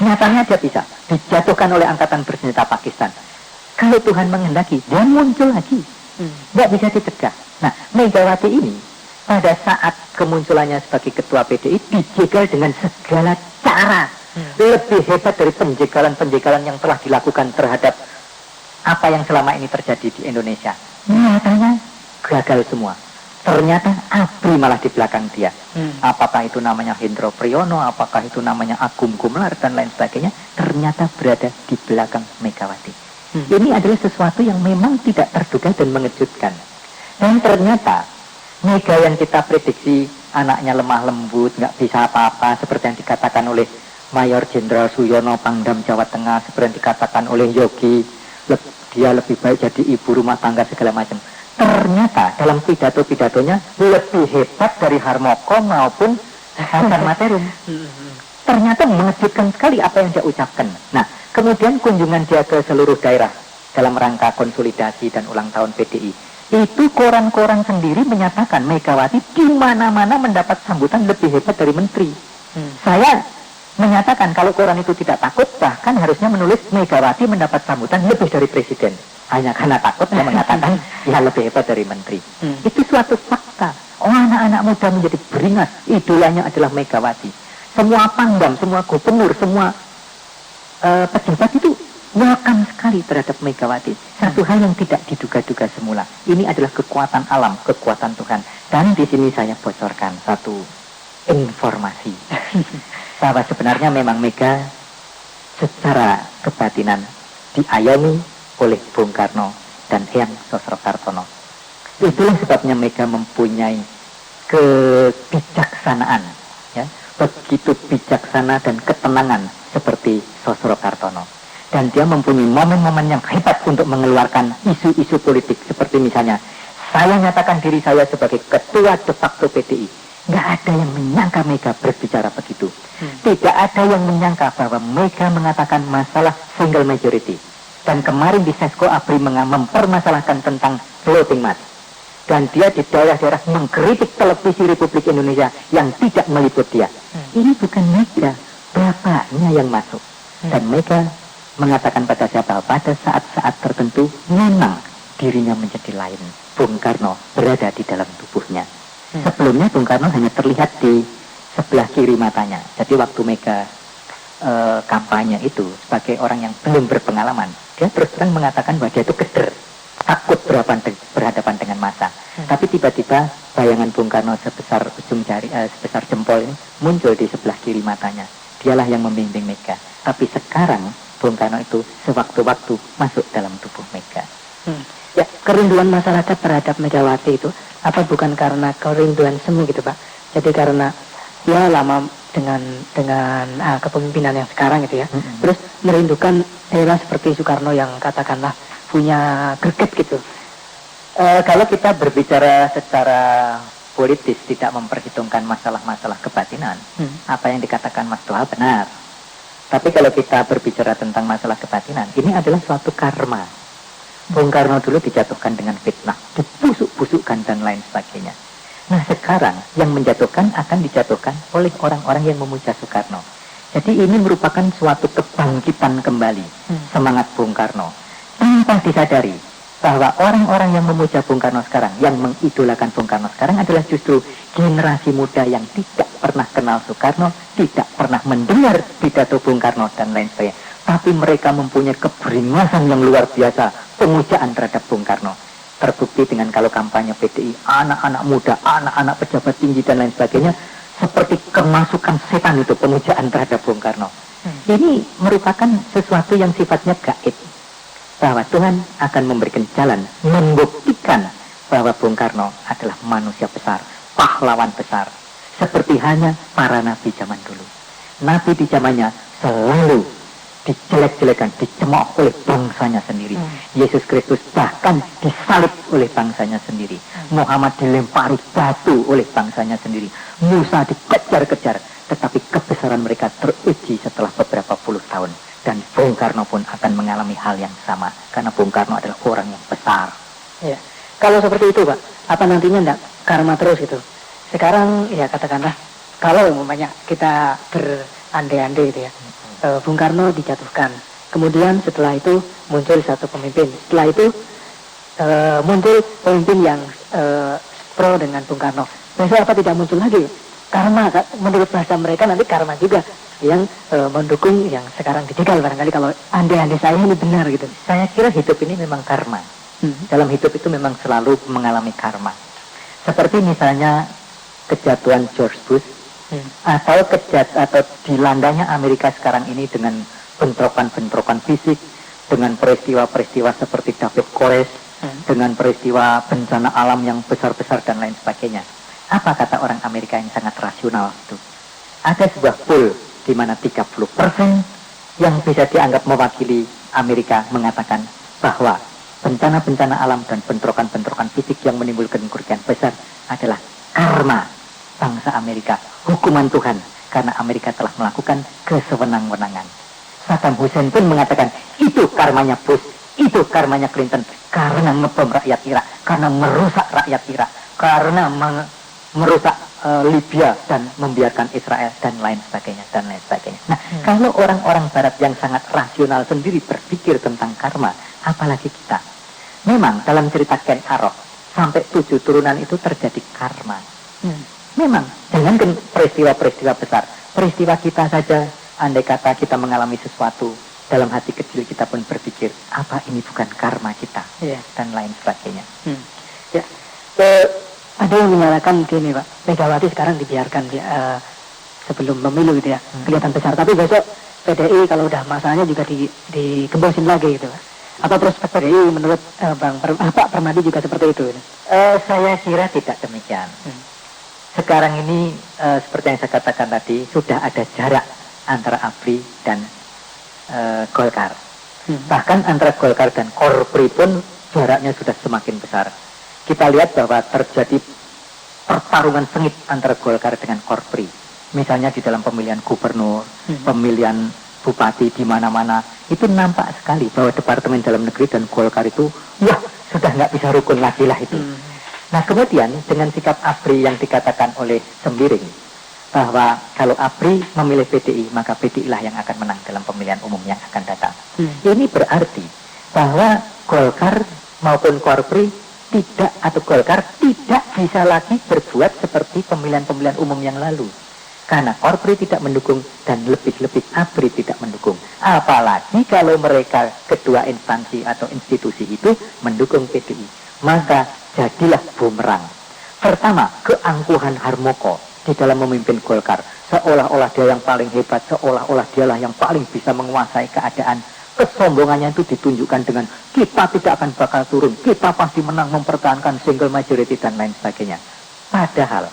Nyatanya dia bisa dijatuhkan oleh angkatan bersenjata Pakistan. Kalau Tuhan menghendaki, dia muncul lagi, nggak bisa dicegah. Nah, Megawati ini pada saat kemunculannya sebagai ketua PDI dijegal dengan segala cara, lebih hebat dari penjegalan yang telah dilakukan terhadap apa yang selama ini terjadi di Indonesia. Nyatanya gagal semua. Ternyata ABRI malah di belakang dia. Apakah itu namanya Hendro Priyono, apakah itu namanya Agung Gumelar dan lain sebagainya, ternyata berada di belakang Megawati. Ini adalah sesuatu yang memang tidak terduga dan mengejutkan. Dan ternyata Mega yang kita prediksi anaknya lemah lembut, nggak bisa apa-apa, seperti yang dikatakan oleh Mayor Jenderal Suyono, Pangdam Jawa Tengah, seperti yang dikatakan oleh Yogi, dia lebih baik jadi ibu rumah tangga segala macam. Ternyata dalam pidato-pidatonya lebih hebat dari Harmoko maupun Hasan Materum. Ternyata mengejutkan sekali apa yang dia ucapkan. Nah, kemudian kunjungan dia ke seluruh daerah dalam rangka konsolidasi dan ulang tahun PDI, itu koran-koran sendiri menyatakan Megawati di mana-mana mendapat sambutan lebih hebat dari menteri. Saya menyatakan kalau koran itu tidak takut, bahkan harusnya menulis Megawati mendapat sambutan lebih dari presiden. Hanya karena takut saya mengatakan ya lebih hebat dari menteri. Itu suatu fakta. Oh, anak-anak muda menjadi beringas, idolanya adalah Megawati. Semua pangdam, semua gubernur, semua pejabat itu welcome sekali terhadap Megawati. Satu hal yang tidak diduga-duga semula. Ini adalah kekuatan alam, kekuatan Tuhan. Dan di sini saya bocorkan satu informasi bahwa sebenarnya memang Mega secara kebatinan diayomi oleh Bung Karno dan Eyang Sosrokartono. Itulah sebabnya Mega mempunyai kebijaksanaan, ya, begitu bijaksana dan ketenangan seperti Sosrokartono. Dan dia mempunyai momen-momen yang hebat untuk mengeluarkan isu-isu politik. Seperti misalnya, saya nyatakan diri saya sebagai ketua de facto PDI. Nggak ada yang menyangka Mega berbicara begitu. Tidak ada yang menyangka bahwa Mega mengatakan masalah single majority. Dan kemarin di Sesko Abri mempermasalahkan tentang floating mass. Dan dia di daerah-daerah mengkritik televisi Republik Indonesia yang tidak meliput dia. Ini bukan Mega, bapaknya yang masuk. Dan Mega mengatakan pada saya bahwa pada saat-saat tertentu memang dirinya menjadi lain. Bung Karno berada di dalam tubuhnya. Sebelumnya Bung Karno hanya terlihat di sebelah kiri matanya. Jadi waktu Mega kampanye itu sebagai orang yang belum berpengalaman, dia terus terang mengatakan bahwa dia itu keder, takut berhadapan dengan massa. Tapi tiba-tiba bayangan Bung Karno sebesar ujung jari, sebesar jempol ini muncul di sebelah kiri matanya. Dialah yang membimbing Mega. Tapi sekarang Bung Karno itu sewaktu-waktu masuk dalam tubuh Mega. Ya, kerinduan masyarakat terhadap Megawati itu apa bukan karena kerinduan semu gitu Pak? Jadi karena ya lama dengan kepemimpinan yang sekarang gitu ya. Terus merindukan era seperti Soekarno yang katakanlah punya greget gitu. Kalau kita berbicara secara politis tidak memperhitungkan masalah-masalah kebatinan, apa yang dikatakan Mas Doha benar. Tapi kalau kita berbicara tentang masalah kebatinan, ini adalah suatu karma. Bung Karno dulu dijatuhkan dengan fitnah, dibusuk-busukkan dan lain sebagainya. Nah sekarang yang menjatuhkan akan dijatuhkan oleh orang-orang yang memuja Soekarno. Jadi ini merupakan suatu kebangkitan kembali semangat Bung Karno. Tanpa disadari bahwa orang-orang yang memuja Bung Karno sekarang, yang mengidolakan Bung Karno sekarang adalah justru generasi muda yang tidak pernah kenal Soekarno, tidak pernah mendengar pidato Bung Karno dan lain sebagainya. Tapi mereka mempunyai keberingasan yang luar biasa, pemujaan terhadap Bung Karno. Terbukti dengan kalau kampanye PDI, anak-anak muda, anak-anak pejabat tinggi dan lain sebagainya, seperti kemasukan setan itu, pemujaan terhadap Bung Karno. Ini merupakan sesuatu yang sifatnya gaib. Bahwa Tuhan akan memberikan jalan, membuktikan bahwa Bung Karno adalah manusia besar, pahlawan besar. Seperti hanya para nabi zaman dulu. Nabi di zamannya selalu dijelek-jelekan, dicemooh oleh bangsanya sendiri. Yesus Kristus bahkan disalib oleh bangsanya sendiri. Muhammad dilempari batu oleh bangsanya sendiri. Musa dikejar-kejar, tetapi kebesaran mereka teruji setelah beberapa puluh tahun. Dan Bung Karno pun akan mengalami hal yang sama, karena Bung Karno adalah orang yang besar. Ya, kalau seperti itu Pak, apa nantinya enggak karma terus gitu? Sekarang ya katakanlah, kalau umpamanya kita berandai-andai gitu ya, Bung Karno dijatuhkan, kemudian setelah itu muncul satu pemimpin, setelah itu muncul pemimpin yang pro dengan Bung Karno. Besok apa tidak muncul lagi? Karma, menurut bahasa mereka nanti karma juga yang mendukung yang sekarang dijegal barangkali kalau andai-andai saya ini benar gitu. Saya kira hidup ini memang karma. Dalam hidup itu memang selalu mengalami karma. Seperti misalnya kejatuhan George Bush, atau dilandanya Amerika sekarang ini dengan bentrokan-bentrokan fisik, dengan peristiwa-peristiwa seperti David Koresh, dengan peristiwa bencana alam yang besar-besar dan lain sebagainya. Apa kata orang Amerika yang sangat rasional itu? Ada sebuah poll di mana 30% yang bisa dianggap mewakili Amerika mengatakan bahwa bencana-bencana alam dan bentrokan-bentrokan fisik yang menimbulkan kerugian besar adalah karma bangsa Amerika, hukuman Tuhan karena Amerika telah melakukan kesewenang-wenangan. Saddam Hussein pun mengatakan itu karmanya Bush, Itu karmanya Clinton, karena ngebom rakyat Irak, karena merusak rakyat Irak, karena merusak Libya dan membiarkan Israel dan lain sebagainya dan lain sebagainya. Nah, kalau orang-orang Barat yang sangat rasional sendiri berpikir tentang karma, apalagi kita. Memang dalam cerita Ken Arok sampai 7 turunan itu terjadi karma. Memang, jangankan peristiwa-peristiwa besar, peristiwa kita saja, andai kata kita mengalami sesuatu, dalam hati kecil kita pun berpikir, apa ini bukan karma kita, dan lain sebagainya. Ya, ada yang menyatakan gini Pak, Megawati sekarang dibiarkan sebelum pemilu gitu ya, kelihatan besar, tapi besok PDI kalau udah masanya juga digembosin lagi gitu Pak. Apa prospek PDI menurut Pak Permadi juga seperti itu? Saya kira tidak demikian. Sekarang ini seperti yang saya katakan tadi, sudah ada jarak antara ABRI dan Golkar. Bahkan antara Golkar dan Korpri pun jaraknya sudah semakin besar. Kita lihat bahwa terjadi pertarungan sengit antara Golkar dengan Korpri. Misalnya di dalam pemilihan gubernur, pemilihan bupati di mana-mana, itu nampak sekali bahwa Departemen Dalam Negeri dan Golkar itu, wah sudah nggak bisa rukun lagi lah itu. Nah kemudian dengan sikap ABRI yang dikatakan oleh Sembiring, bahwa kalau ABRI memilih PDI, maka PDI lah yang akan menang dalam pemilihan umum yang akan datang. Ini berarti bahwa Golkar maupun Korpri tidak, atau Golkar tidak bisa lagi berbuat seperti pemilihan-pemilihan umum yang lalu. Karena Korpri tidak mendukung dan lebih-lebih ABRI tidak mendukung. Apalagi kalau mereka kedua instansi atau institusi itu mendukung PDI. Maka jadilah bumerang. Pertama, keangkuhan Harmoko di dalam memimpin Golkar, seolah-olah dia yang paling hebat, seolah-olah dialah yang paling bisa menguasai keadaan. Kesombongannya itu ditunjukkan dengan kita tidak akan bakal turun, kita pasti menang, mempertahankan single majority dan lain sebagainya. Padahal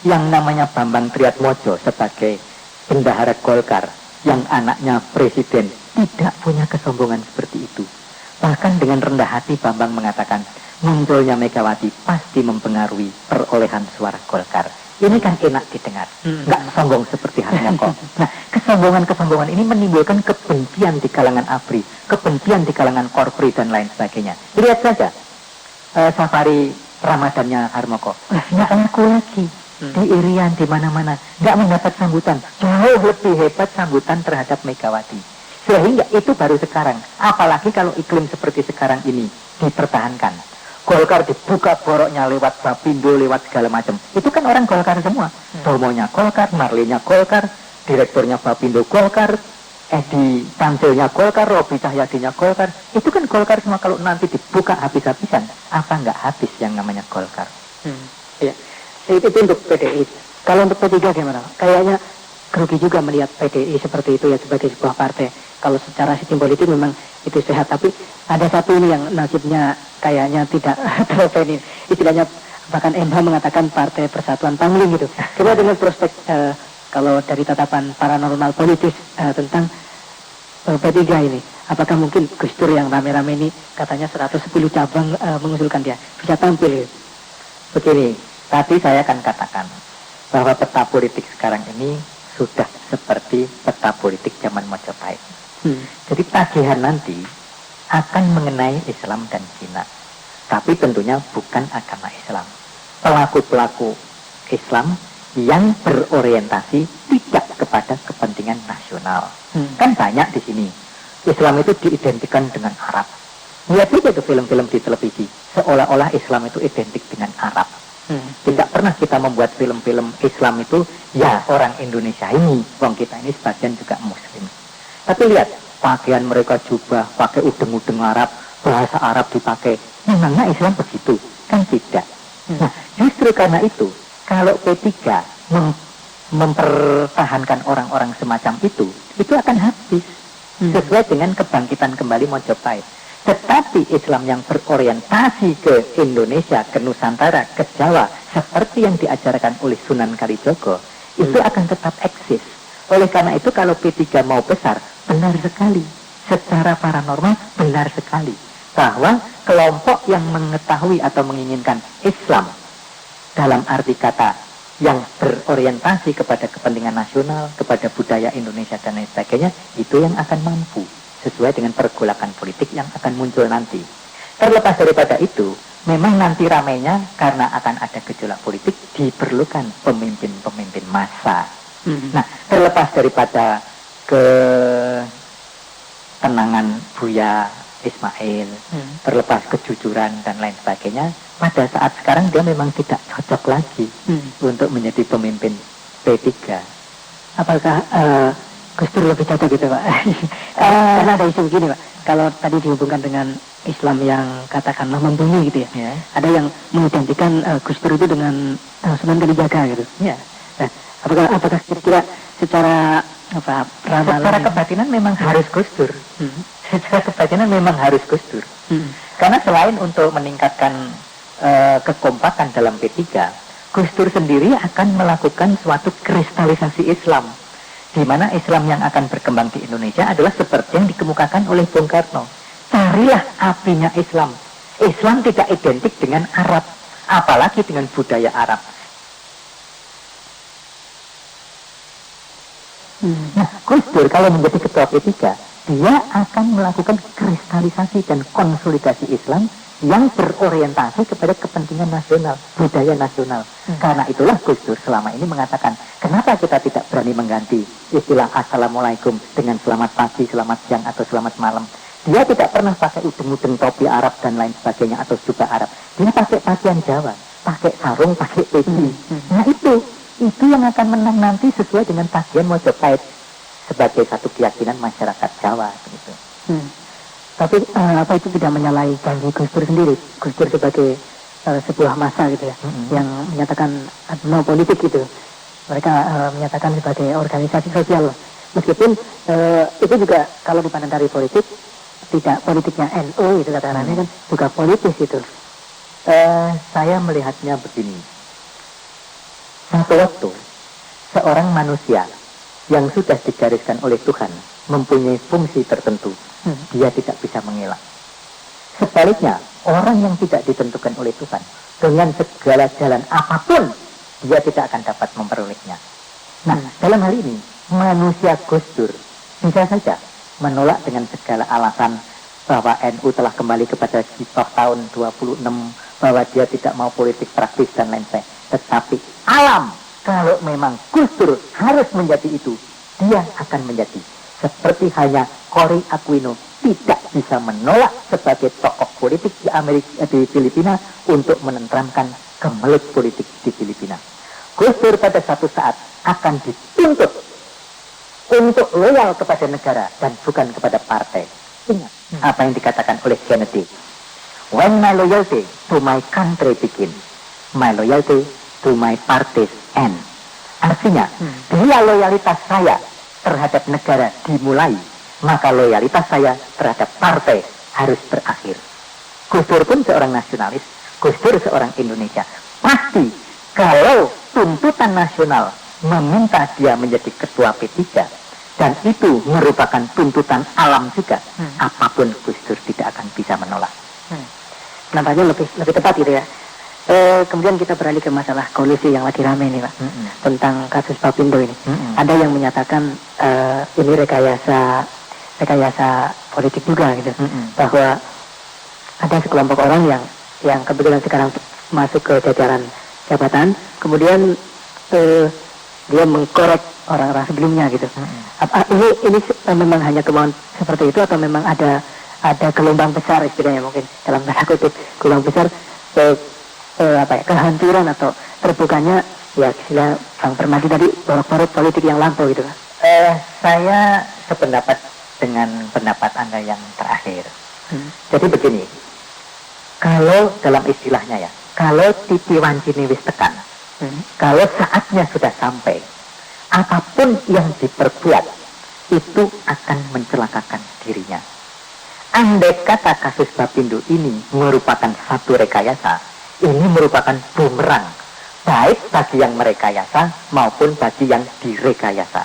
yang namanya Bambang Triatmojo sebagai bendahara Golkar, yang anaknya presiden, tidak punya kesombongan seperti itu. Bahkan dengan rendah hati Bambang mengatakan, munculnya Megawati pasti mempengaruhi perolehan suara Golkar. Ini kan enak didengar, nggak sombong seperti Harmoko. Nah, kesombongan ini menimbulkan kebencian di kalangan ABRI, kebencian di kalangan Korpri dan lain sebagainya. Lihat saja safari Ramadannya Harmoko, nggak laku lagi di Irian, di mana-mana, nggak mendapat sambutan. Jauh lebih hebat sambutan terhadap Megawati. Sehingga itu baru sekarang. Apalagi kalau iklim seperti sekarang ini dipertahankan. Golkar dibuka boroknya lewat Bapindo, lewat segala macam. Itu kan orang Golkar semua. Tomonya Golkar, Marlenya Golkar, direkturnya Bapindo Golkar, Edi Tansilnya Golkar, Robi Cahyadinya Golkar. Itu kan Golkar semua. Kalau nanti dibuka habis-habisan, apa nggak habis yang namanya Golkar? Ya, itu untuk PDI. Kalau untuk P3 gimana? Kayaknya grogi juga melihat PDI seperti itu ya, sebagai sebuah partai. Kalau secara sistem politik memang itu sehat, tapi ada satu ini yang nasibnya kayaknya tidak terlalu, istilahnya bahkan MH mengatakan Partai Persatuan Pangling gitu. Coba dengan prospek kalau dari tatapan paranormal politis tentang P3 ini, apakah mungkin Gus Dur yang rame-rame ini katanya 110 cabang mengusulkan dia bisa tampil? Begini, tadi saya akan katakan bahwa peta politik sekarang ini sudah seperti peta politik zaman Majapahit. Jadi tagihan nanti akan mengenai Islam dan Cina, tapi tentunya bukan agama Islam. Pelaku-pelaku Islam yang berorientasi tidak kepada kepentingan nasional. Kan banyak di sini. Islam itu diidentikan dengan Arab. Lihat saja tuh film-film di televisi, seolah-olah Islam itu identik dengan Arab. Tidak pernah kita membuat film-film Islam itu ya orang Indonesia ini, wong kita ini sebagian juga Muslim. Tapi lihat, pakaian mereka jubah, pakai udeng-udeng Arab, bahasa Arab dipakai. Memangnya Islam begitu? Kan tidak. Nah, justru karena itu, kalau P3 mempertahankan orang-orang semacam itu akan habis. Sesuai dengan kebangkitan kembali Majapahit. Tetapi Islam yang berorientasi ke Indonesia, ke Nusantara, ke Jawa, seperti yang diajarkan oleh Sunan Kalijogo, itu akan tetap eksis. Oleh karena itu kalau P3 mau besar, benar sekali. Secara paranormal, benar sekali. Bahwa kelompok yang mengetahui atau menginginkan Islam, dalam arti kata yang berorientasi kepada kepentingan nasional, kepada budaya Indonesia dan lain sebagainya, itu yang akan mampu. sesuai dengan pergolakan politik yang akan muncul nanti. Terlepas daripada itu, memang nanti ramainya karena akan ada gejolak politik, diperlukan pemimpin-pemimpin massa. Nah, terlepas daripada ketenangan Buya Ismail, terlepas kejujuran dan lain sebagainya, pada saat sekarang dia memang tidak cocok lagi untuk menjadi pemimpin P3. Apakah Gus Dur lebih cocok gitu Pak? Karena ada isu begini Pak, kalau tadi dihubungkan dengan Islam yang katakanlah membumi gitu ya, ada yang mengidentikan Gus Dur itu dengan Sunan Kalijaga gitu. Ya. Nah, apakah kira-kira secara ramalan, secara kebatinan memang harus Gus Dur. Secara kebatinan memang harus Gus Dur. Karena selain untuk meningkatkan kekompakan dalam P3, Gus Dur sendiri akan melakukan suatu kristalisasi Islam, di mana Islam yang akan berkembang di Indonesia adalah seperti yang dikemukakan oleh Bung Karno. Carilah apinya Islam. Islam tidak identik dengan Arab, apalagi dengan budaya Arab. Nah, Gus Dur kalau menjadi ketua P3, dia akan melakukan kristalisasi dan konsolidasi Islam yang berorientasi kepada kepentingan nasional, budaya nasional. Karena itulah Gus Dur selama ini mengatakan, kenapa kita tidak berani mengganti istilah Assalamualaikum dengan selamat pagi, selamat siang, atau selamat malam. Dia tidak pernah pakai udeng-udeng topi Arab dan lain sebagainya atau jubah Arab. Dia pakai pakaian Jawa, pakai sarung, pakai peci. Nah itu yang akan menang nanti sesuai dengan kajian Mojopahit sebagai satu keyakinan masyarakat Jawa. Gitu. Tapi apa itu tidak menyalahi janji Gus Dur sendiri? Gus Dur sebagai sebuah massa gitu ya, yang menyatakan no politik gitu. Mereka menyatakan sebagai organisasi sosial. Meskipun itu juga kalau dipandang dari politik, tidak politiknya NU itu katakanlah kan juga politis itu. Saya melihatnya begini. Satu waktu, seorang manusia yang sudah digariskan oleh Tuhan mempunyai fungsi tertentu, dia tidak bisa mengelak. Sebaliknya, orang yang tidak ditentukan oleh Tuhan, dengan segala jalan apapun, dia tidak akan dapat memperolehnya. Nah, dalam hal ini, manusia Gus Dur bisa saja menolak dengan segala alasan bahwa NU telah kembali kepada kitab tahun 26, bahwa dia tidak mau politik praktis dan lain sebagainya. Tetapi alam, kalau memang Gus Dur harus menjadi itu, dia akan menjadi. Seperti hanya Cory Aquino tidak bisa menolak sebagai tokoh politik di Filipina untuk menenteramkan gemelut politik di Filipina. Gus Dur pada satu saat akan dituntut untuk loyal kepada negara dan bukan kepada partai. Ingat apa yang dikatakan oleh Kennedy. When my loyalty to my country begin, my loyalty to my party end. Artinya, bila loyalitas saya terhadap negara dimulai, maka loyalitas saya terhadap partai harus berakhir. Gus Dur pun seorang nasionalis, Gus Dur seorang Indonesia. Pasti kalau tuntutan nasional meminta dia menjadi ketua P3, dan itu merupakan tuntutan alam juga, apapun Gus Dur tidak akan bisa menolak. Nampaknya lebih tepat gitu ya. Kemudian kita beralih ke masalah kolusi yang lagi ramai nih Pak, tentang kasus Bapindo ini. Ada yang menyatakan ini rekayasa politik juga gitu, bahwa ada sekelompok orang yang kebetulan sekarang masuk ke jajaran jabatan, kemudian dia mengkorek orang-orang sebelumnya gitu. Ini memang hanya kemauan seperti itu atau memang ada gelombang besar istilahnya, mungkin dalam tanda kutip gelombang besar kehancuran atau terbukanya ya istilah Bang Permadi tadi borok-borok politik yang lampau gitu. Saya sependapat dengan pendapat Anda yang terakhir. Jadi begini, kalau dalam istilahnya ya, kalau titi wancine wis tekan, kalau saatnya sudah sampai, apapun yang diperbuat itu akan mencelakakan dirinya. Andai kata kasus Bapindo ini merupakan satu rekayasa, ini merupakan bumerang, baik bagi yang merekayasa maupun bagi yang direkayasa.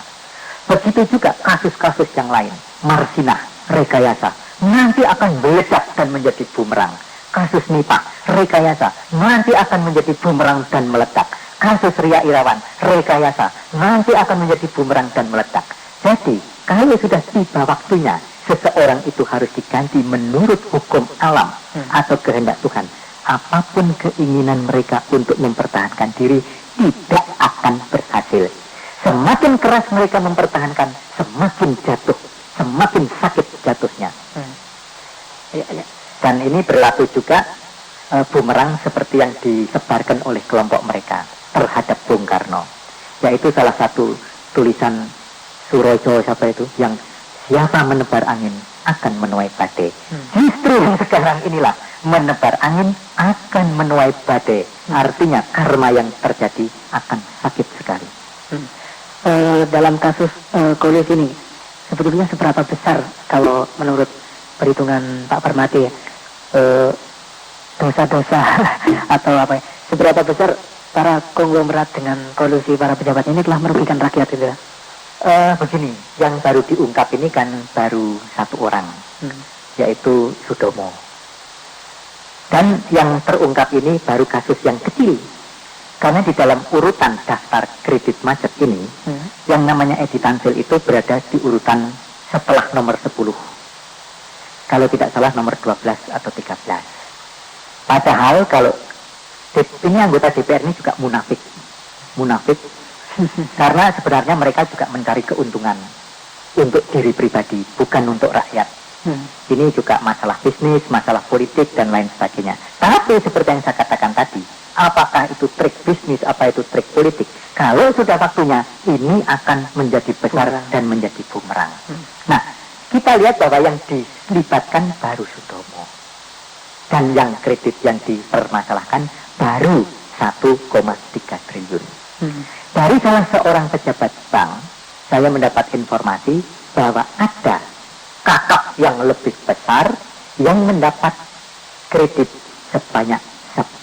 Begitu juga kasus-kasus yang lain, Marsinah, rekayasa, nanti akan meledak dan menjadi bumerang. Kasus Nipah, rekayasa, nanti akan menjadi bumerang dan meledak. Kasus Ria Irawan, rekayasa, nanti akan menjadi bumerang dan meledak. Jadi, kalau sudah tiba waktunya, seseorang itu harus diganti menurut hukum alam atau kehendak Tuhan, apapun keinginan mereka untuk mempertahankan diri tidak akan berhasil. Semakin keras mereka mempertahankan, semakin jatuh, semakin sakit jatuhnya. Dan ini berlaku juga bumerang seperti yang disebarkan oleh kelompok mereka terhadap Bung Karno, yaitu salah satu tulisan Surojo siapa itu, yang siapa menebar angin akan menuai badai. Justru yang sekarang inilah menebar angin akan menuai badai. Artinya karma yang terjadi akan sakit sekali. Dalam kasus Kolis ini sebetulnya seberapa besar kalau menurut perhitungan Pak Permati ya, dosa-dosa atau apa ya, seberapa besar para konglomerat dengan kolusi para pejabat ini telah merugikan rakyat itu ya? Begini, yang baru diungkap ini kan baru satu orang, yaitu Sudomo. Dan yang terungkap ini baru kasus yang kecil. Karena di dalam urutan daftar kredit macet ini, yang namanya Edi Tansil itu berada di urutan setelah nomor 10. Kalau tidak salah nomor 12 atau 13. Padahal kalau ini anggota DPR ini juga munafik. Karena sebenarnya mereka juga mencari keuntungan untuk diri pribadi, bukan untuk rakyat. Ini juga masalah bisnis, masalah politik, dan lain sebagainya. Tapi seperti yang saya katakan tadi, apakah itu trik bisnis, apa itu trik politik? Kalau sudah waktunya, ini akan menjadi besar dan menjadi bumerang. Nah, kita lihat bahwa yang dilibatkan baru Sutomo. Dan yang kredit yang dipermasalahkan baru 1,3 triliun. Dari salah seorang pejabat bank, saya mendapat informasi bahwa ada kakak yang lebih besar yang mendapat kredit sebanyak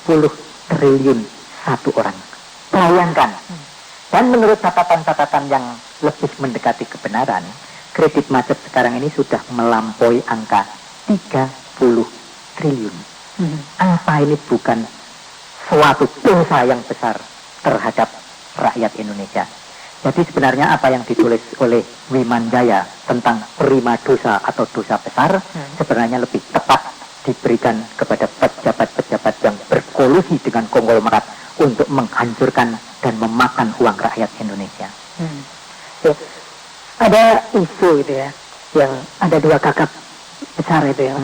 10 triliun satu orang. Bayangkan. Dan menurut catatan-catatan yang lebih mendekati kebenaran, kredit macet sekarang ini sudah melampaui angka 30 triliun. Apa ini bukan suatu dosa yang besar terhadap rakyat Indonesia? Jadi sebenarnya apa yang ditulis oleh Wimanjaya tentang prima dosa atau dosa besar sebenarnya lebih tepat diberikan kepada pejabat-pejabat yang berkolusi dengan konglomerat untuk menghancurkan dan memakan uang rakyat Indonesia. Ada isu itu ya, yang ada dua kakak besar itu ya.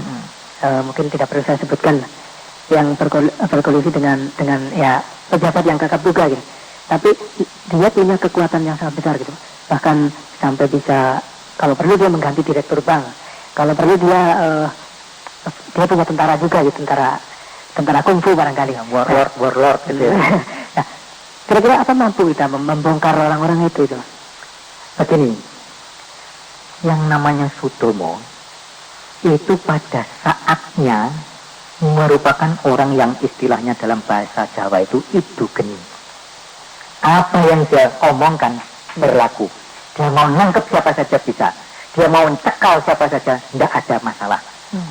Mungkin tidak perlu saya sebutkan, yang berkolusi dengan ya pejabat yang kakap juga gitu. Tapi dia punya kekuatan yang sangat besar gitu. Bahkan sampai bisa, kalau perlu dia mengganti direktur bank. Kalau perlu dia punya tentara juga gitu, tentara kungfu barangkali. Warlord gitu ya. Nah, kira-kira apa mampu kita membongkar orang-orang itu? Begini, yang namanya Sutomo itu pada saatnya merupakan orang yang istilahnya dalam bahasa Jawa itu idu geni. Apa yang dia omongkan berlaku. Dia mau nangkep siapa saja bisa. Dia mau cekal siapa saja, tidak ada masalah.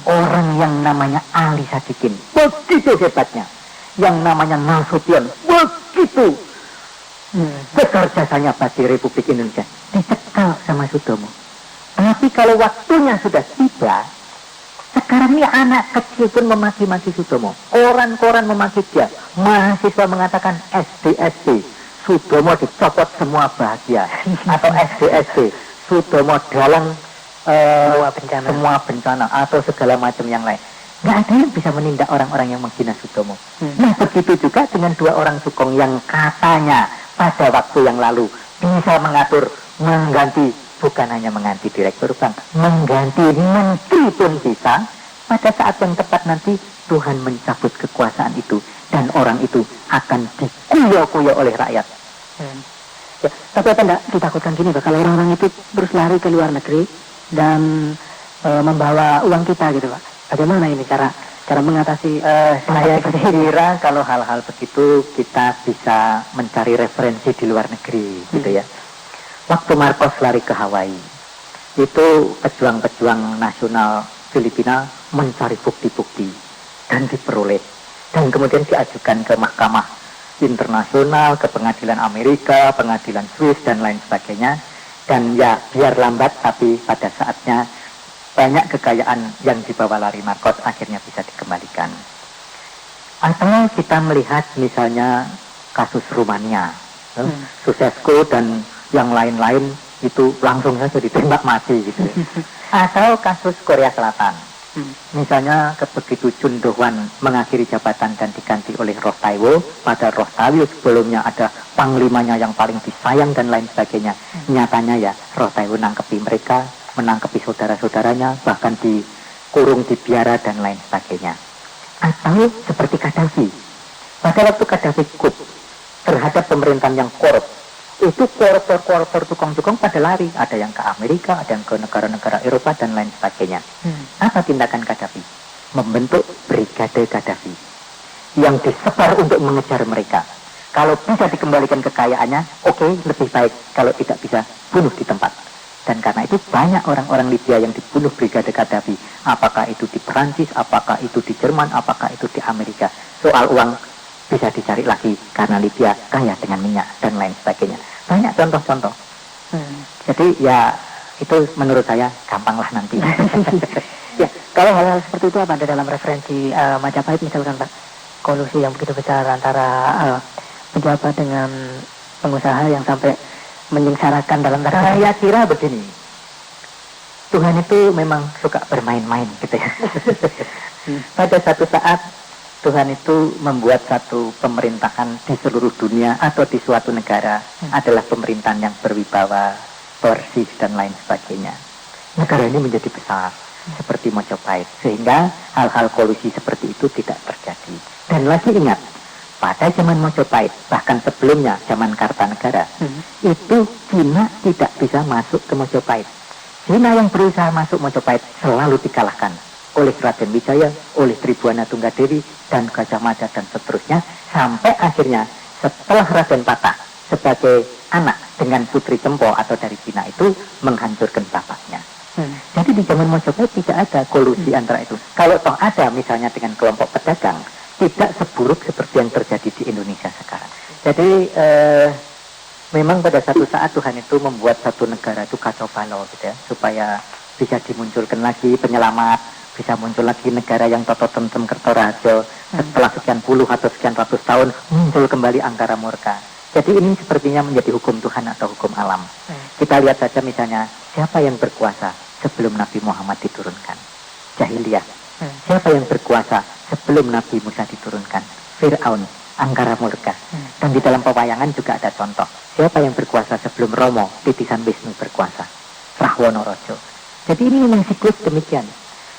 Orang yang namanya Ali Sadikin, begitu hebatnya. Yang namanya Nasution, begitu besar jasanya bagi Republik Indonesia. Dicekal sama Sutomo. Tapi kalau waktunya sudah tiba, sekarang ini anak kecil pun memaki-maki Sutomo. Koran-koran memaki dia. Mahasiswa mengatakan SD, Sutomo dicopot semua bahagia. Atau SD, Sutomo dalang semua bencana atau segala macam yang lain. Nggak ada yang bisa menindak orang-orang yang menghina Sutomo. Nah, begitu juga dengan dua orang Sukong yang katanya pada waktu yang lalu bisa mengatur, mengganti, bukan hanya mengganti direktur bank, mengganti menteri pun bisa. Pada saat yang tepat nanti Tuhan mencabut kekuasaan itu dan orang itu akan dikuyo-kuyo oleh rakyat. Ya, tapi apa enggak ditakutkan gini Pak, kalau orang-orang itu terus lari ke luar negeri dan membawa uang kita gitu Pak. Bagaimana ini cara mengatasi? Saya kira kalau hal-hal begitu kita bisa mencari referensi di luar negeri gitu ya. Waktu Marcos lari ke Hawaii, itu pejuang-pejuang nasional Filipina mencari bukti-bukti dan diperoleh. Dan kemudian diajukan ke mahkamah internasional, ke pengadilan Amerika, pengadilan Swiss, dan lain sebagainya. Dan ya biar lambat, tapi pada saatnya banyak kekayaan yang dibawa lari Marcos akhirnya bisa dikembalikan. Atau kita melihat misalnya kasus Rumania, Ceausescu dan yang lain-lain itu langsung saja ditembak mati gitu. Atau kasus Korea Selatan, misalnya begitu Chun Do-hwan mengakhiri jabatan dan diganti oleh Roh Tae-woo, pada Roh Tae-woo sebelumnya ada panglimanya yang paling disayang dan lain sebagainya. Nyatanya ya Roh Tae-woo menangkapi mereka, menangkapi saudara-saudaranya, bahkan dikurung di biara dan lain sebagainya. Atau seperti Gaddafi, pada waktu Gaddafi coup terhadap pemerintahan yang korup, itu koruptor tukang-tukang pada lari, ada yang ke Amerika, ada yang ke negara-negara Eropa dan lain sebagainya. Apa tindakan Gaddafi? Membentuk Brigade Gaddafi yang disebar untuk mengejar mereka. Kalau bisa dikembalikan kekayaannya, oke, lebih baik. Kalau tidak bisa, bunuh di tempat. Dan karena itu banyak orang-orang Libya yang dibunuh Brigade Gaddafi. Apakah itu di Perancis, apakah itu di Jerman, apakah itu di Amerika. Soal uang bisa dicari lagi karena Libya kaya dengan minyak dan lain sebagainya. Banyak contoh-contoh. Jadi ya itu menurut saya gampanglah nanti. Ya, kalau hal-hal seperti itu apa ada dalam referensi Majapahit misalkan Pak, kolusi yang begitu besar antara pejabat dengan pengusaha yang sampai menyengsarakan dalam tanda. Saya kira begini, Tuhan itu memang suka bermain-main gitu ya. Pada satu saat Tuhan itu membuat satu pemerintahan di seluruh dunia atau di suatu negara adalah pemerintahan yang berwibawa, bersih dan lain sebagainya. Negara ini menjadi besar seperti Majapahit, sehingga hal-hal kolusi seperti itu tidak terjadi. Dan lagi ingat, pada zaman Majapahit, bahkan sebelumnya zaman Kartanegara, itu Cina tidak bisa masuk ke Majapahit. Cina yang berusaha masuk Majapahit selalu dikalahkan oleh Raden Wijaya, oleh Tribhuwana Tunggadewi, dan Gajah Mada dan seterusnya, sampai akhirnya setelah Raden Patah sebagai anak dengan Putri Cempo atau dari Cina itu menghancurkan bapaknya. Jadi di zaman Majapahit tidak ada kolusi antara itu. Kalau toh ada misalnya dengan kelompok pedagang, tidak seburuk seperti yang terjadi di Indonesia sekarang. Jadi memang pada satu saat Tuhan itu membuat satu negara itu kacau balau gitu ya, supaya bisa dimunculkan lagi penyelamat, bisa muncul lagi negara yang toto tentrem kertorajo, setelah sekian puluh atau sekian ratus tahun muncul kembali angkara murka. Jadi ini sepertinya menjadi hukum Tuhan atau hukum alam. Kita lihat saja misalnya siapa yang berkuasa sebelum Nabi Muhammad diturunkan? Jahiliyah. Siapa yang berkuasa sebelum Nabi Musa diturunkan? Fir'aun, angkara murka. Dan di dalam pewayangan juga ada contoh. Siapa yang berkuasa sebelum Romo, titisan Wisnu berkuasa? Rahwana Raja. Jadi ini memang siklus demikian.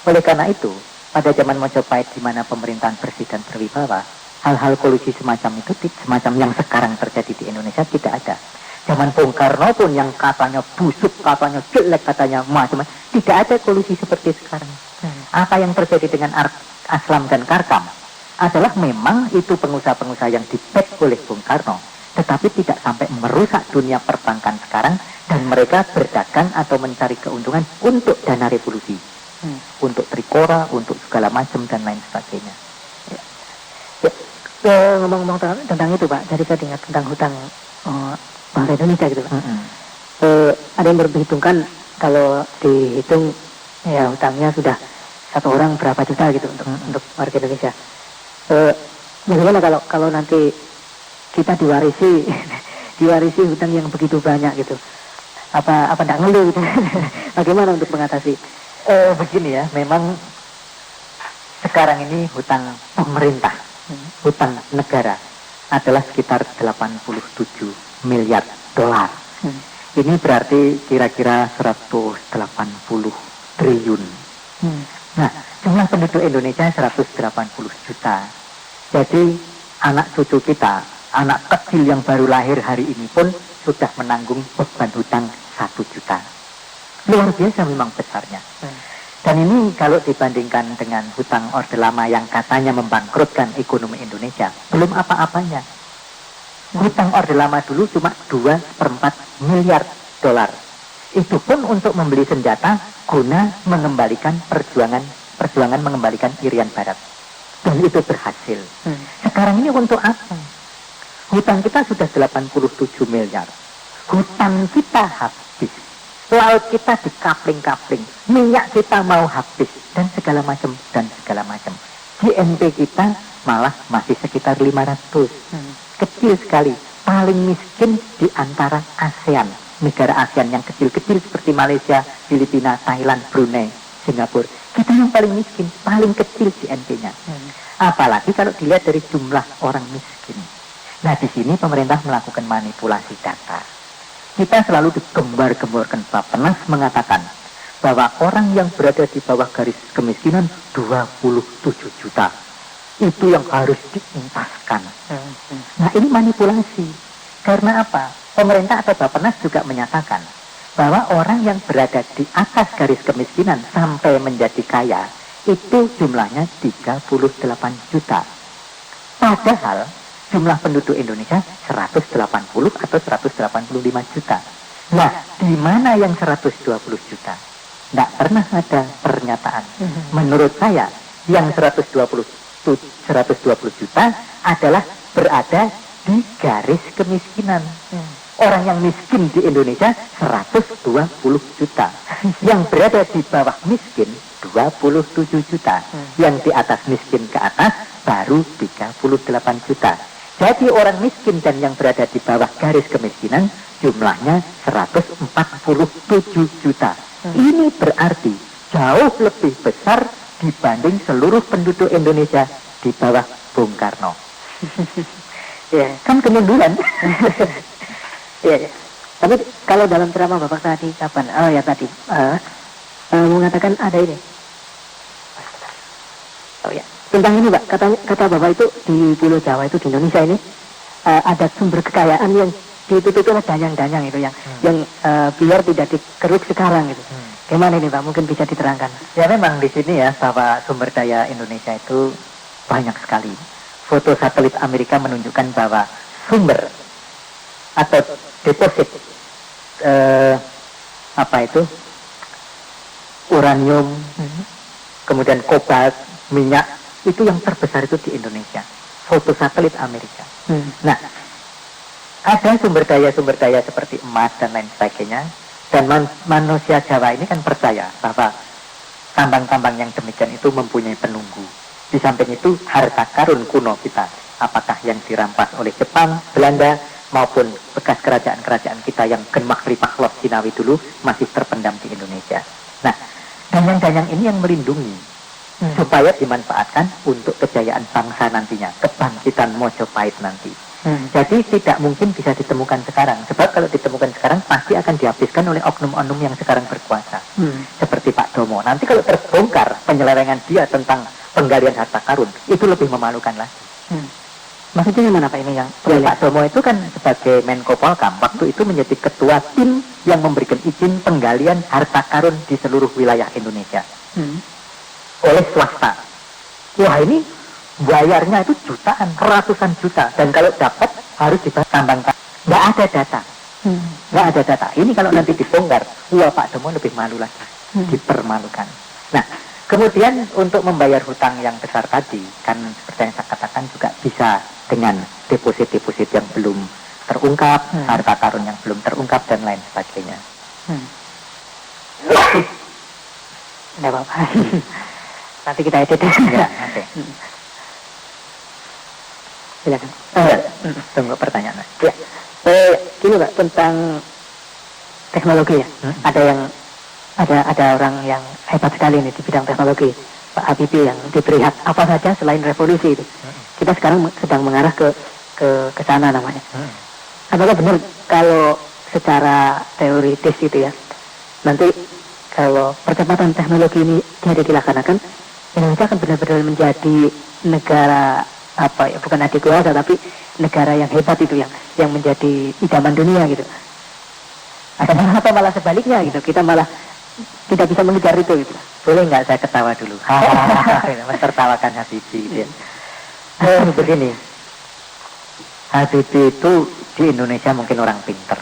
Oleh karena itu, pada zaman Majapahit di mana pemerintahan bersih dan berwibawa, hal-hal kolusi semacam itu, semacam yang sekarang terjadi di Indonesia tidak ada. Zaman Bung Karno pun yang katanya busuk, katanya jelek, katanya macam-macam, tidak ada kolusi seperti sekarang. Apa yang terjadi dengan Aslam dan Karkam adalah memang itu pengusaha-pengusaha yang di-back oleh Bung Karno, tetapi tidak sampai merusak dunia perbankan sekarang, dan mereka berdagang atau mencari keuntungan untuk dana revolusi, untuk Trikora, untuk segala macam dan lain sebagainya. Ngomong-ngomong tentang itu Pak, jadi saya ingat tentang hutang bangsa Indonesia gitu Pak. Ada yang berhitungkan kalau dihitung ya hutangnya sudah satu orang berapa juta gitu untuk warga Indonesia. Bagaimana kalau nanti kita diwarisi hutang yang begitu banyak gitu? Apa tidak ngeluh gitu? Bagaimana untuk mengatasi? Begini ya, memang sekarang ini hutang pemerintah, hutang negara adalah sekitar 87 miliar dolar. Ini berarti kira-kira 180 triliun. Nah, jumlah penduduk Indonesia 180 juta. Jadi anak cucu kita, anak kecil yang baru lahir hari ini pun sudah menanggung beban hutang 1 juta. Luar biasa memang besarnya. Dan ini kalau dibandingkan dengan hutang Orde Lama yang katanya membangkrutkan ekonomi Indonesia, belum apa-apanya. Hutang Orde Lama dulu cuma 2/4 miliar dolar. Itu pun untuk membeli senjata guna mengembalikan perjuangan mengembalikan Irian Barat. Dan itu berhasil. Sekarang ini untuk apa? Hutang kita sudah 87 miliar. Hutang kita habis. laut kita dikapling-kapling, minyak kita mau habis, dan segala macam, dan segala macam. GNP kita malah masih sekitar 500. Kecil sekali, paling miskin di antara ASEAN, negara ASEAN yang kecil-kecil seperti Malaysia, Filipina, Thailand, Brunei, Singapura. Kita yang paling miskin, paling kecil GNP-nya. Apalagi kalau dilihat dari jumlah orang miskin. Nah, di sini pemerintah melakukan manipulasi data. Kita selalu digembar-gemborkan. Bappenas mengatakan bahwa orang yang berada di bawah garis kemiskinan 27 juta. Itu yang harus diuntaskan. Nah, ini manipulasi. Karena apa? Pemerintah atau Bappenas juga menyatakan bahwa orang yang berada di atas garis kemiskinan sampai menjadi kaya itu jumlahnya 38 juta. Padahal jumlah penduduk Indonesia 180 atau 185 juta. Nah, di mana yang 120 juta? Tidak pernah ada pernyataan. Menurut saya, yang 120 juta adalah berada di garis kemiskinan. Orang yang miskin di Indonesia 120 juta. Yang berada di bawah miskin 27 juta. Yang di atas miskin ke atas baru 38 juta. Jadi orang miskin dan yang berada di bawah garis kemiskinan jumlahnya 147 juta. Ini berarti jauh lebih besar dibanding seluruh penduduk Indonesia di bawah Bung Karno. Ya, Kan kemunduran. iya. Tapi kalau dalam ceramah Bapak tadi kapan? Oh ya tadi mengatakan ada ini. Oh ya, tentang ini Pak, kata Bapak itu di Pulau Jawa itu di Indonesia ini ada sumber kekayaan yang ditutupi oleh danyang-danyang itu yang biar tidak dikeruk sekarang gitu. Gimana ini Pak? Mungkin bisa diterangkan. Ya memang di sini ya bahwa sumber daya Indonesia itu banyak sekali. Foto satelit Amerika menunjukkan bahwa sumber atau deposit uranium, kemudian kobalt, minyak itu yang terbesar itu di Indonesia. Foto satelit Amerika. Nah, ada sumber daya seperti emas dan lain sebagainya. Dan manusia Jawa ini kan percaya bahwa tambang-tambang yang demikian itu mempunyai penunggu. Di samping itu harta karun kuno kita, apakah yang dirampas oleh Jepang, Belanda, maupun bekas kerajaan-kerajaan kita yang Genmak Ripah Los Cinawi dulu masih terpendam di Indonesia. Nah, danyang-danyang ini yang melindungi supaya dimanfaatkan untuk kejayaan bangsa nantinya, kebangkitan Mojopahit nanti. Jadi tidak mungkin bisa ditemukan sekarang. Sebab kalau ditemukan sekarang pasti akan dihabiskan oleh oknum-oknum yang sekarang berkuasa. Seperti Pak Domo. Nanti kalau terbongkar penyelewengan dia tentang penggalian harta karun, itu lebih memalukan lagi. Maksudnya gimana Pak ini yang Pak Domo itu kan sebagai Menko Polkam, waktu itu menjadi ketua tim yang memberikan izin penggalian harta karun di seluruh wilayah Indonesia. Oleh swasta. Wah, ini bayarnya itu jutaan, ratusan juta. Dan kalau dapat harus ditambangkan. Nggak ada data. Nggak ada data. Ini kalau nanti dibongkar, wah Pak Domo lebih malu lagi. Dipermalukan. Nah, kemudian untuk membayar hutang yang besar tadi, kan seperti yang saya katakan juga bisa dengan deposit-deposit yang belum terungkap, harta karun yang belum terungkap, dan lain sebagainya. Nggak apa-apa. Nanti kita edit ya. Oke. Silakan. Tunggu pertanyaan. Ya. Gini Pak, tentang teknologi ya. Ada orang yang hebat sekali nih di bidang teknologi, Pak Habibie, yang diberi hak apa saja selain revolusi itu. Kita sekarang sedang mengarah ke sana namanya. Apakah benar kalau secara teoritis itu ya, nanti kalau percepatan teknologi ini jadi dilaksanakan, Indonesia akan benar-benar menjadi negara bukan adik kuasa tapi negara yang hebat itu yang menjadi idaman dunia gitu. Apa malah sebaliknya gitu, kita malah tidak bisa mengejar itu gitu. Boleh nggak saya ketawa dulu? Tertawakan Habibie. Begini, Habibie itu di Indonesia mungkin orang pinter,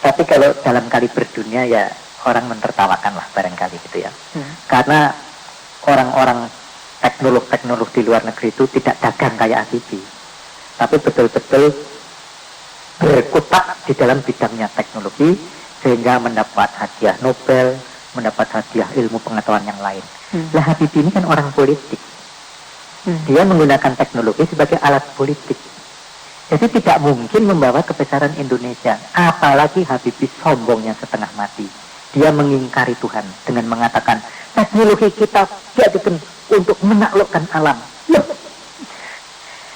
tapi kalau dalam kaliber dunia ya orang mentertawakan lah barangkali gitu ya. Karena orang-orang teknolog di luar negeri itu tidak dagang kayak Habibie, tapi betul-betul berkutat di dalam bidangnya teknologi sehingga mendapat hadiah Nobel, mendapat hadiah ilmu pengetahuan yang lain. Lah Habibie ini kan orang politik. Dia menggunakan teknologi sebagai alat politik. Jadi tidak mungkin membawa kebesaran Indonesia. Apalagi Habibie sombongnya setengah mati. Dia mengingkari Tuhan dengan mengatakan teknologi kita jadikan untuk menaklukkan alam. Loh,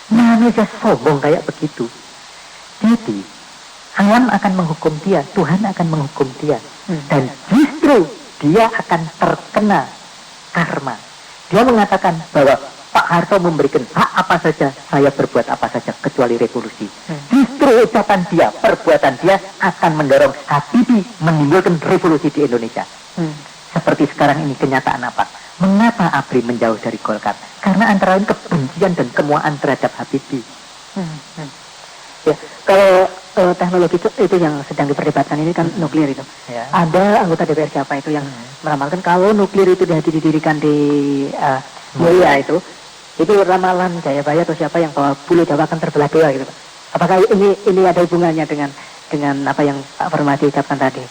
manusia sombong kayak begitu. Jadi alam akan menghukum dia, Tuhan akan menghukum dia, dan justru dia akan terkena karma. Dia mengatakan bahwa Pak Harto memberikan hak apa saja, saya berbuat apa saja kecuali revolusi. Justru ucapan dia, perbuatan dia akan mendorong Habibie menimbulkan revolusi di Indonesia. Seperti sekarang ini kenyataan apa? Mengapa ABRI menjauh dari Golkar? Karena antara lain kebencian dan kemuaan terhadap Habibie. Ya, kalau teknologi itu yang sedang diperdebatkan ini kan nuklir itu. Ya. Ada anggota DPR siapa itu yang meramalkan kalau nuklir itu didirikan di Mulia itu ramalan Jayabaya atau siapa yang bahwa Pulau Jawa akan terbelah dua gitu Pak. Apakah ini ada hubungannya dengan apa yang Pak Permadi ucapkan tadi?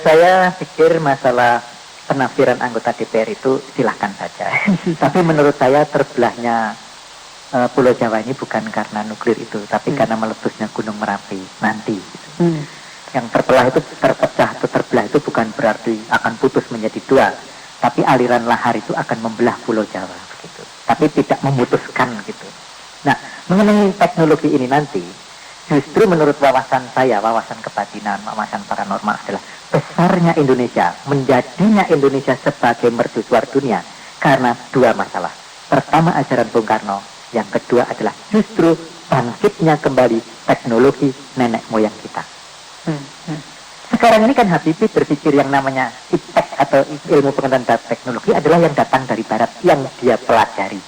Saya pikir masalah penafsiran anggota DPR itu silahkan saja. Tapi menurut saya terbelahnya Pulau Jawa ini bukan karena nuklir itu, tapi karena meletusnya Gunung Merapi nanti. Gitu. Yang terbelah itu terpecah atau terbelah itu bukan berarti akan putus menjadi dua, tapi aliran lahar itu akan membelah Pulau Jawa begitu. Tapi tidak memutuskan gitu. Nah, mengenai teknologi ini nanti, justru menurut wawasan saya, wawasan kebatinan, wawasan paranormal adalah besarnya Indonesia, menjadinya Indonesia sebagai mercusuar dunia karena dua masalah. Pertama ajaran Bung Karno, yang kedua adalah justru bangkitnya kembali teknologi nenek moyang kita. Sekarang ini kan Habibie berpikir yang namanya iptek atau ilmu pengetahuan teknologi adalah yang datang dari barat, yang dia pelajari.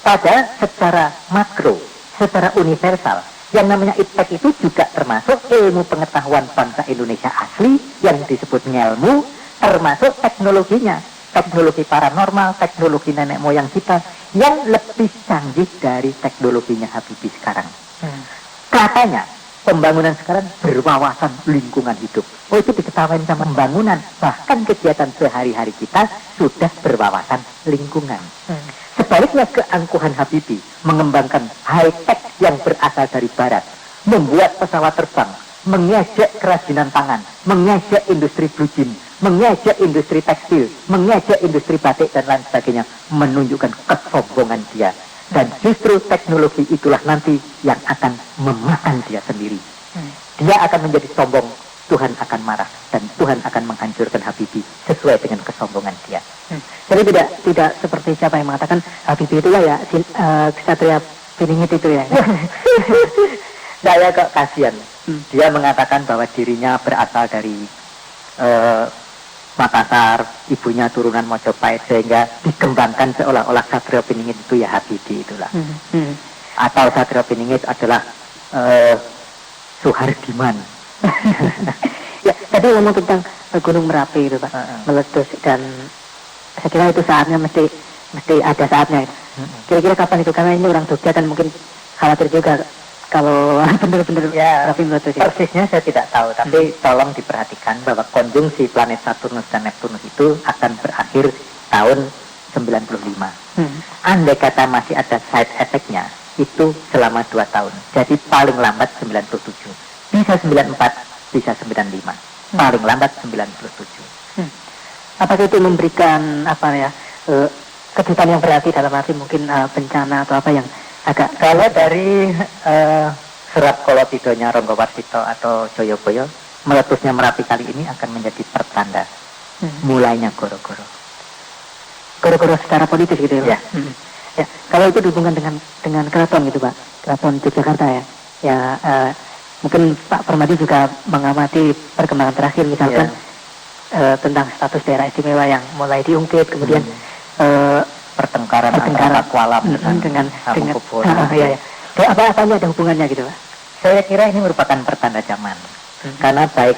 Padahal secara makro, secara universal, yang namanya iptek itu juga termasuk ilmu pengetahuan bangsa Indonesia asli yang disebut ngelmu, termasuk teknologinya, teknologi paranormal, teknologi nenek moyang kita yang lebih canggih dari teknologinya Habibie sekarang. Katanya pembangunan sekarang berwawasan lingkungan hidup. Oh, itu diketahui sama pembangunan. Bahkan kegiatan sehari-hari kita sudah berwawasan lingkungan. Sebaliknya keangkuhan Habibie mengembangkan high-tech yang berasal dari barat, membuat pesawat terbang, mengejek kerajinan tangan, mengejek industri blue jean, mengejek industri tekstil, mengejek industri batik dan lain sebagainya, menunjukkan kesombongan dia. Dan justru teknologi itulah nanti yang akan memakan dia sendiri. Dia akan menjadi sombong, Tuhan akan marah, dan Tuhan akan menghancurkan Habibie sesuai dengan kesombongan dia. Jadi tidak seperti siapa yang mengatakan Habibie itu ya Ksatria Piningit itu ya. Saya kok kasihan. Dia mengatakan bahwa dirinya berasal dari Makassar, ibunya turunan Mojopahit, sehingga dikembangkan seolah-olah Satrio Piningit itu ya Habibie itulah. Atau Satrio Piningit adalah Suhardiman. Ya, tadi ngomong tentang Gunung Merapi itu Pak, meletus, dan saya kira itu saatnya mesti ada saatnya. Kira-kira kapan itu? Karena ini orang Jogja kan mungkin khawatir juga kalau benar-benar Merapi meletus. Persisnya saya tidak tahu, tapi tolong diperhatikan bahwa konjungsi planet Saturnus dan Neptunus itu akan berakhir tahun 95. Andai kata masih ada side effect-nya, itu selama 2 tahun. Jadi paling lambat 97. Bisa 94, bisa 95. Paling lambat 97. Apakah itu memberikan kejutan yang berarti dalam arti mungkin bencana atau apa yang agak... Kalau dari surat Kolotidhonya Ronggo Warsito atau Joyoboyo, meletusnya Merapi kali ini akan menjadi pertanda mulainya goro-goro. Goro-goro secara politis gitu ya? Ya. Ya, kalau itu dihubungkan dengan keraton gitu Pak, keraton Yogyakarta ya. Ya, mungkin Pak Permadi juga mengamati perkembangan terakhir misalkan tentang status daerah istimewa yang mulai diungkit, kemudian pertengkaran antara Kualam dengan Hamengkubuwono. Apa-apanya ada hubungannya gitu Pak? Saya kira ini merupakan pertanda zaman. Karena baik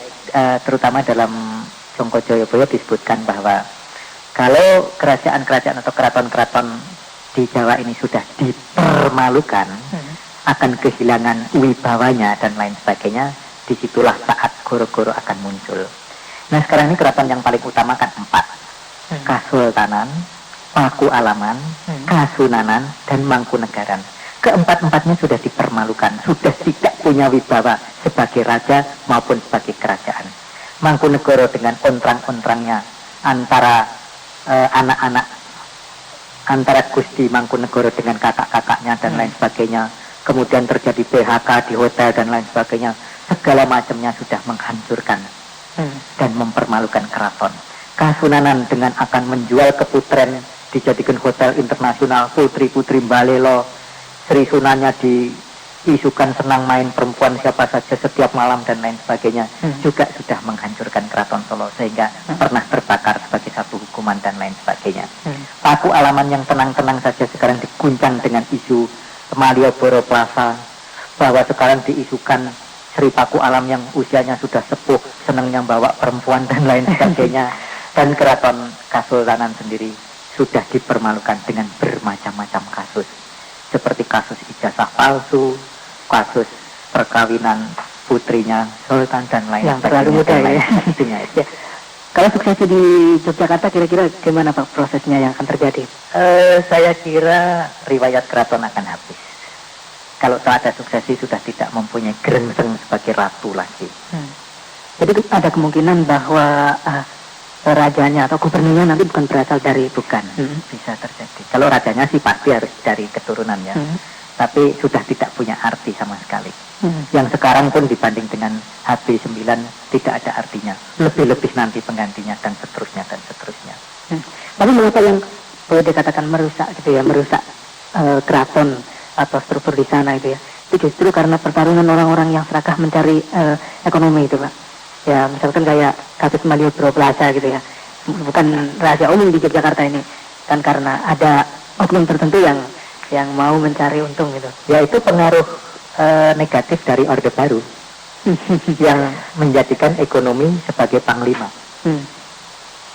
terutama dalam Songko Joyoboyo disebutkan bahwa kalau kerajaan-kerajaan atau keraton-keraton di Jawa ini sudah dipermalukan, akan kehilangan wibawanya dan lain sebagainya, disitulah saat goro-goro akan muncul. Nah sekarang ini keraton yang paling utama kan 4, Kasultanan, Paku Alaman, Kasunanan, dan Mangkunegaran. Keempat-empatnya sudah dipermalukan, sudah tidak punya wibawa sebagai raja maupun sebagai kerajaan. Mangkunegoro dengan ontrang-ontrangnya antara anak-anak, antara Gusti Mangkunegoro dengan kakak-kakaknya dan lain sebagainya. Kemudian terjadi PHK di hotel dan lain sebagainya. Segala macamnya sudah menghancurkan dan mempermalukan keraton. Kasunanan dengan akan menjual keputren, dijadikan hotel internasional, putri-putri Mbalelo, Sri Sunanya diisukan senang main perempuan siapa saja setiap malam dan lain sebagainya, juga sudah menghancurkan keraton Solo sehingga pernah terbakar sebagai satu hukuman dan lain sebagainya. Paku Alaman yang tenang-tenang saja sekarang diguncang dengan isu Malioboro Plaza, bahwa sekarang diisukan Sri Paku Alam yang usianya sudah sepuh, senangnya bawa perempuan dan lain sebagainya. Dan keraton Kasultanan sendiri sudah dipermalukan dengan bermacam-macam kasus, seperti kasus ijazah palsu, kasus perkawinan putrinya Sultan dan lain yang terlalu muda ya. Ya. Kalau suksesi di Yogyakarta kira-kira gimana Pak prosesnya yang akan terjadi? Saya kira riwayat keraton akan habis. Kalau tak ada suksesi sudah tidak mempunyai gerengseng sebagai ratu lagi. Jadi ada kemungkinan bahwa rajanya atau gubernurnya nanti bukan berasal dari bisa terjadi. Kalau rajanya sih pasti harus dari keturunannya, tapi sudah tidak punya arti sama sekali. Yang sekarang pun dibanding dengan HB9 tidak ada artinya. Lebih-lebih nanti penggantinya dan seterusnya dan seterusnya. Tapi mengapa yang boleh dikatakan merusak gitu ya, merusak keraton atau struktur di sana itu ya? Itu justru karena pertarungan orang-orang yang serakah mencari ekonomi itu Pak. Ya misalkan kayak kasus Malioboro Plaza gitu ya, bukan rahasia umum di Yogyakarta ini, kan karena ada oknum tertentu yang mau mencari untung gitu. Ya itu pengaruh negatif dari Orde Baru yang menjadikan ekonomi sebagai panglima.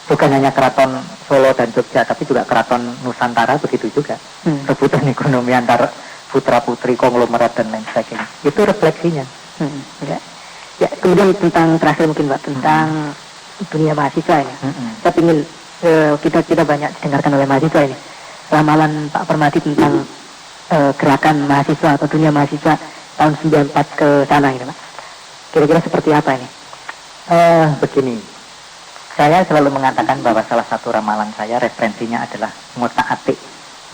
Bukan hanya keraton Solo dan Jogja, tapi juga keraton Nusantara begitu juga. Rebutan ekonomi antar putra-putri konglomerat dan lain sebagainya. Itu refleksinya. Ya, kemudian tentang terakhir mungkin Pak, tentang dunia mahasiswa ini. Saya ingin kita banyak didengarkan oleh mahasiswa ini. Ramalan Pak Permadi tentang gerakan mahasiswa atau dunia mahasiswa tahun 94 ke sana ini Pak. Kira-kira seperti apa ini? Begini, saya selalu mengatakan bahwa salah satu ramalan saya referensinya adalah ngotak-atik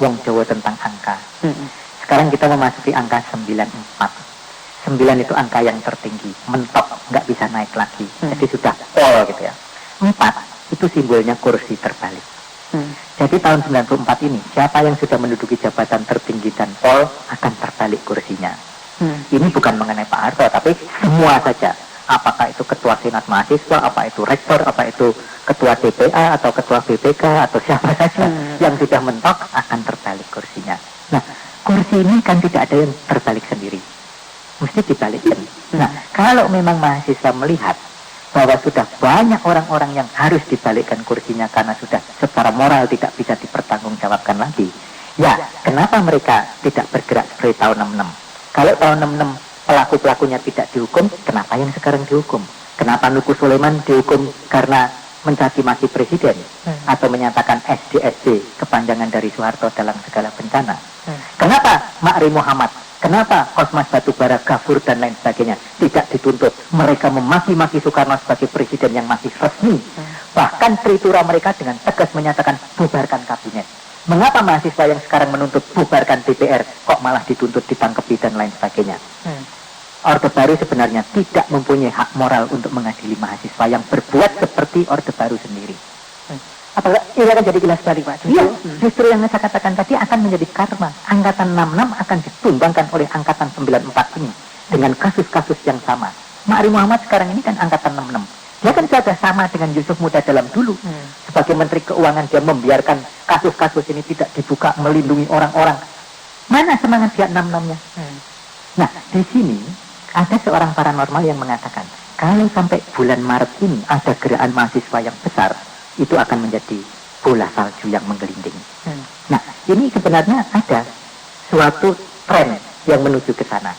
wong Jawa tentang angka. Sekarang kita memasuki angka 94. 9 itu angka yang tertinggi, mentok, nggak bisa naik lagi. Jadi sudah pol gitu ya. 4 itu simbolnya kursi terbalik. Jadi tahun 94 ini, siapa yang sudah menduduki jabatan tertinggi dan pol akan terbalik kursinya. Ini bukan mengenai Pak Harto, tapi semua saja. Apakah itu ketua senat mahasiswa, apa itu rektor, apa itu ketua DPA atau ketua BPK atau siapa saja yang sudah mentok akan terbalik kursinya. Nah, kursi ini kan tidak ada yang terbalik sendiri, mesti dibalikkan. Nah, kalau memang mahasiswa melihat bahwa sudah banyak orang-orang yang harus dibalikkan kursinya karena sudah secara moral tidak bisa dipertanggungjawabkan lagi, ya kenapa mereka tidak bergerak seperti tahun 66? Kalau tahun 66 pelaku-pelakunya tidak dihukum, kenapa yang sekarang dihukum? Kenapa Nuku Sulaiman dihukum karena mencaci maki presiden atau menyatakan SDSD kepanjangan dari Soeharto dalam segala bencana? Kenapa Ma'ri Muhammad, kenapa Kosmas Batubara, Gafur dan lain sebagainya tidak dituntut? Mereka memaki-maki Soekarno sebagai presiden yang masih resmi. Bahkan tritura mereka dengan tegas menyatakan bubarkan kabinet. Mengapa mahasiswa yang sekarang menuntut bubarkan DPR kok malah dituntut ditangkepi dan lain sebagainya? Orde Baru sebenarnya tidak mempunyai hak moral untuk mengadili mahasiswa yang berbuat seperti Orde Baru sendiri. Apakah ini akan jadi jelas balik Pak? Iya, justru yang saya katakan tadi akan menjadi karma. Angkatan 66 akan ditumbangkan oleh angkatan 94 ini dengan kasus-kasus yang sama. Ma'ri Muhammad sekarang ini kan angkatan 66. Dia kan sudah sama dengan Yusuf Muda Dalam dulu. Sebagai Menteri Keuangan dia membiarkan kasus-kasus ini tidak dibuka, melindungi orang-orang. Mana semangat dia 66-nya? Nah, di sini ada seorang paranormal yang mengatakan, kalau sampai bulan Maret ini ada gerakan mahasiswa yang besar, itu akan menjadi bola salju yang menggelinding. Nah, ini sebenarnya ada suatu tren yang menuju ke sana.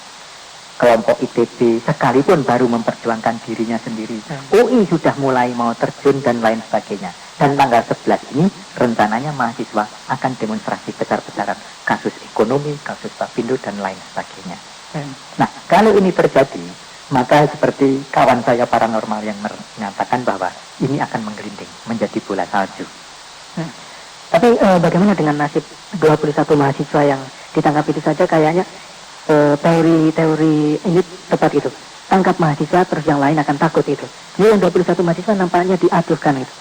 kelompok ITB sekalipun baru memperjuangkan dirinya sendiri, UI sudah mulai mau terjun dan lain sebagainya. Dan tanggal 11 ini rencananya mahasiswa akan demonstrasi besar-besaran, kasus ekonomi, kasus Bapindo dan lain sebagainya. Nah, kalau ini terjadi, maka seperti kawan saya paranormal yang menyatakan bahwa ini akan menggelinding menjadi bola salju. Tapi bagaimana dengan nasib 21 mahasiswa yang ditangkap itu saja? Kayaknya teori ini tepat itu. Tangkap mahasiswa terus yang lain akan takut itu. Ini yang 21 mahasiswa nampaknya diaduhkan itu.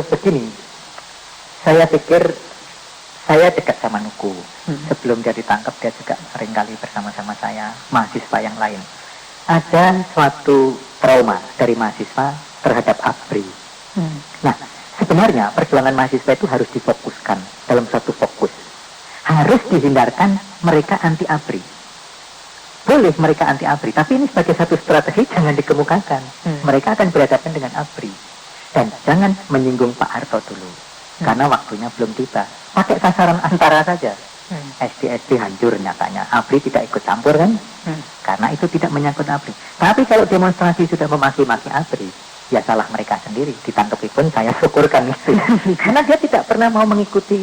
Begini, saya pikir saya dekat sama Nuku. Sebelum dia ditangkap, dia juga seringkali bersama-sama saya, mahasiswa yang lain. Ada suatu trauma dari mahasiswa terhadap ABRI. Nah, sebenarnya perjuangan mahasiswa itu harus difokuskan dalam satu fokus. Harus dihindarkan mereka anti ABRI. Boleh mereka anti ABRI, tapi ini sebagai satu strategi jangan dikemukakan. Mereka akan berhadapan dengan ABRI. Dan jangan menyinggung Pak Harto dulu. Karena waktunya belum tiba. Pakai sasaran antara saja. SD hancur nyatanya. ABRI tidak ikut campur kan? Karena itu tidak menyangkut ABRI. Tapi kalau demonstrasi sudah memaki-maki ABRI, ya salah mereka sendiri. Ditangkapi pun saya syukurkan itu. Karena dia tidak pernah mau mengikuti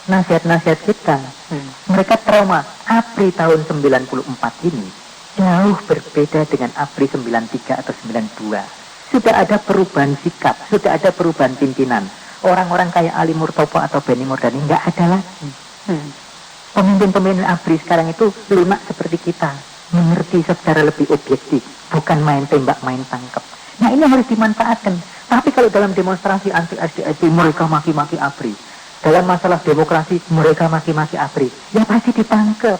nasihat-nasihat kita. Mereka trauma. ABRI tahun 94 ini jauh berbeda dengan ABRI 93 atau 92. Sudah ada perubahan sikap, sudah ada perubahan pimpinan. Orang-orang kayak Ali Murtopo atau Benny Murdani nggak ada lagi. Pemimpin-pemimpin ABRI sekarang itu lunak seperti kita, mengerti secara lebih objektif, bukan main tembak, main tangkap. Nah, ini harus dimanfaatkan. Tapi kalau dalam demonstrasi anti SDSD mereka maki-maki ABRI, dalam masalah demokrasi mereka maki-maki ABRI, ya pasti ditangkap.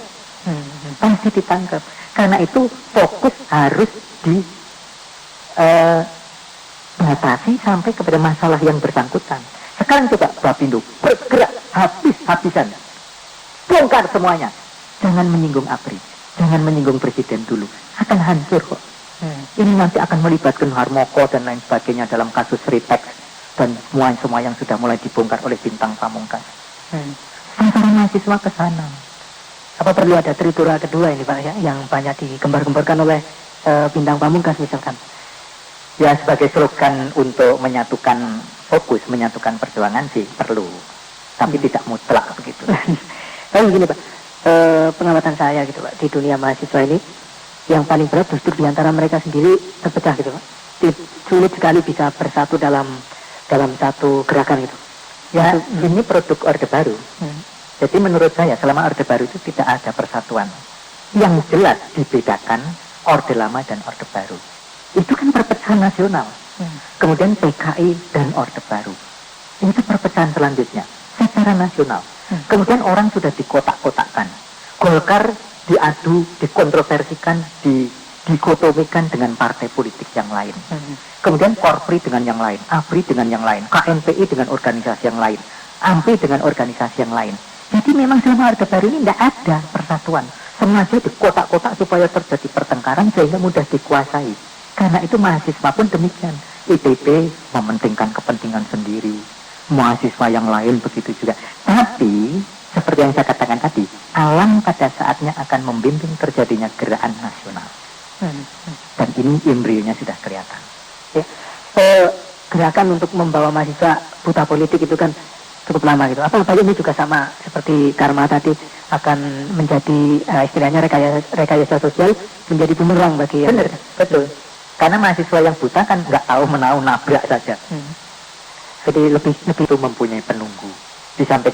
Pasti ditangkap. Karena itu fokus harus dibatasi sampai kepada masalah yang bersangkutan. Sekarang coba Bapindo bergerak habis-habisan, bongkar semuanya. Jangan menyinggung ABRI, jangan menyinggung presiden dulu, akan hancur kok. Ini nanti akan melibatkan Harmoko dan lain sebagainya dalam kasus Ritex dan semua yang sudah mulai dibongkar oleh Bintang Pamungkas. Antara mahasiswa ke sana. Apa perlu ada tritura kedua ini Pak ya, yang banyak digembar-gemborkan oleh Bintang Pamungkas misalkan? Ya, sebagai slogan untuk menyatukan fokus, menyatukan perjuangan sih perlu. Tapi tidak mutlak begitu. Tapi begini Pak, pengamatan saya gitu Pak, di dunia mahasiswa ini yang paling berat justru diantara mereka sendiri terpecah gitu Pak. Sulit sekali bisa bersatu dalam satu gerakan gitu. Ya, ini produk Orde Baru. Jadi menurut saya selama Orde Baru itu tidak ada persatuan. Yang jelas dibedakan Orde Lama dan Orde Baru. Itu kan perpecahan nasional. Kemudian PKI dan Orde Baru. Itu perpecahan selanjutnya secara nasional. Kemudian orang sudah dikotak-kotakkan. Golkar diadu, dikontroversikan, dikotomikan dengan partai politik yang lain. Kemudian Korpri dengan yang lain, ABRI dengan yang lain, KNPI dengan organisasi yang lain, AMPI dengan organisasi yang lain. Jadi memang selama Orde Baru ini tidak ada persatuan. Sengaja dikotak-kotak supaya terjadi pertengkaran sehingga mudah dikuasai. Karena itu mahasiswa pun demikian. ITB mementingkan kepentingan sendiri. Mahasiswa yang lain begitu juga. Tapi seperti yang saya katakan tadi, alam pada saatnya akan membimbing terjadinya gerakan nasional. Dan ini embrionya sudah kelihatan. Ya. Gerakan untuk membawa mahasiswa buta politik itu kan cukup lama gitu. Apa ini juga sama seperti Karma tadi akan menjadi istilahnya rekayasa sosial menjadi bumerang bagi ya. Benar, betul. Karena mahasiswa yang buta kan nggak tahu menahu nabrak saja. Jadi lebih itu mempunyai penunggu di samping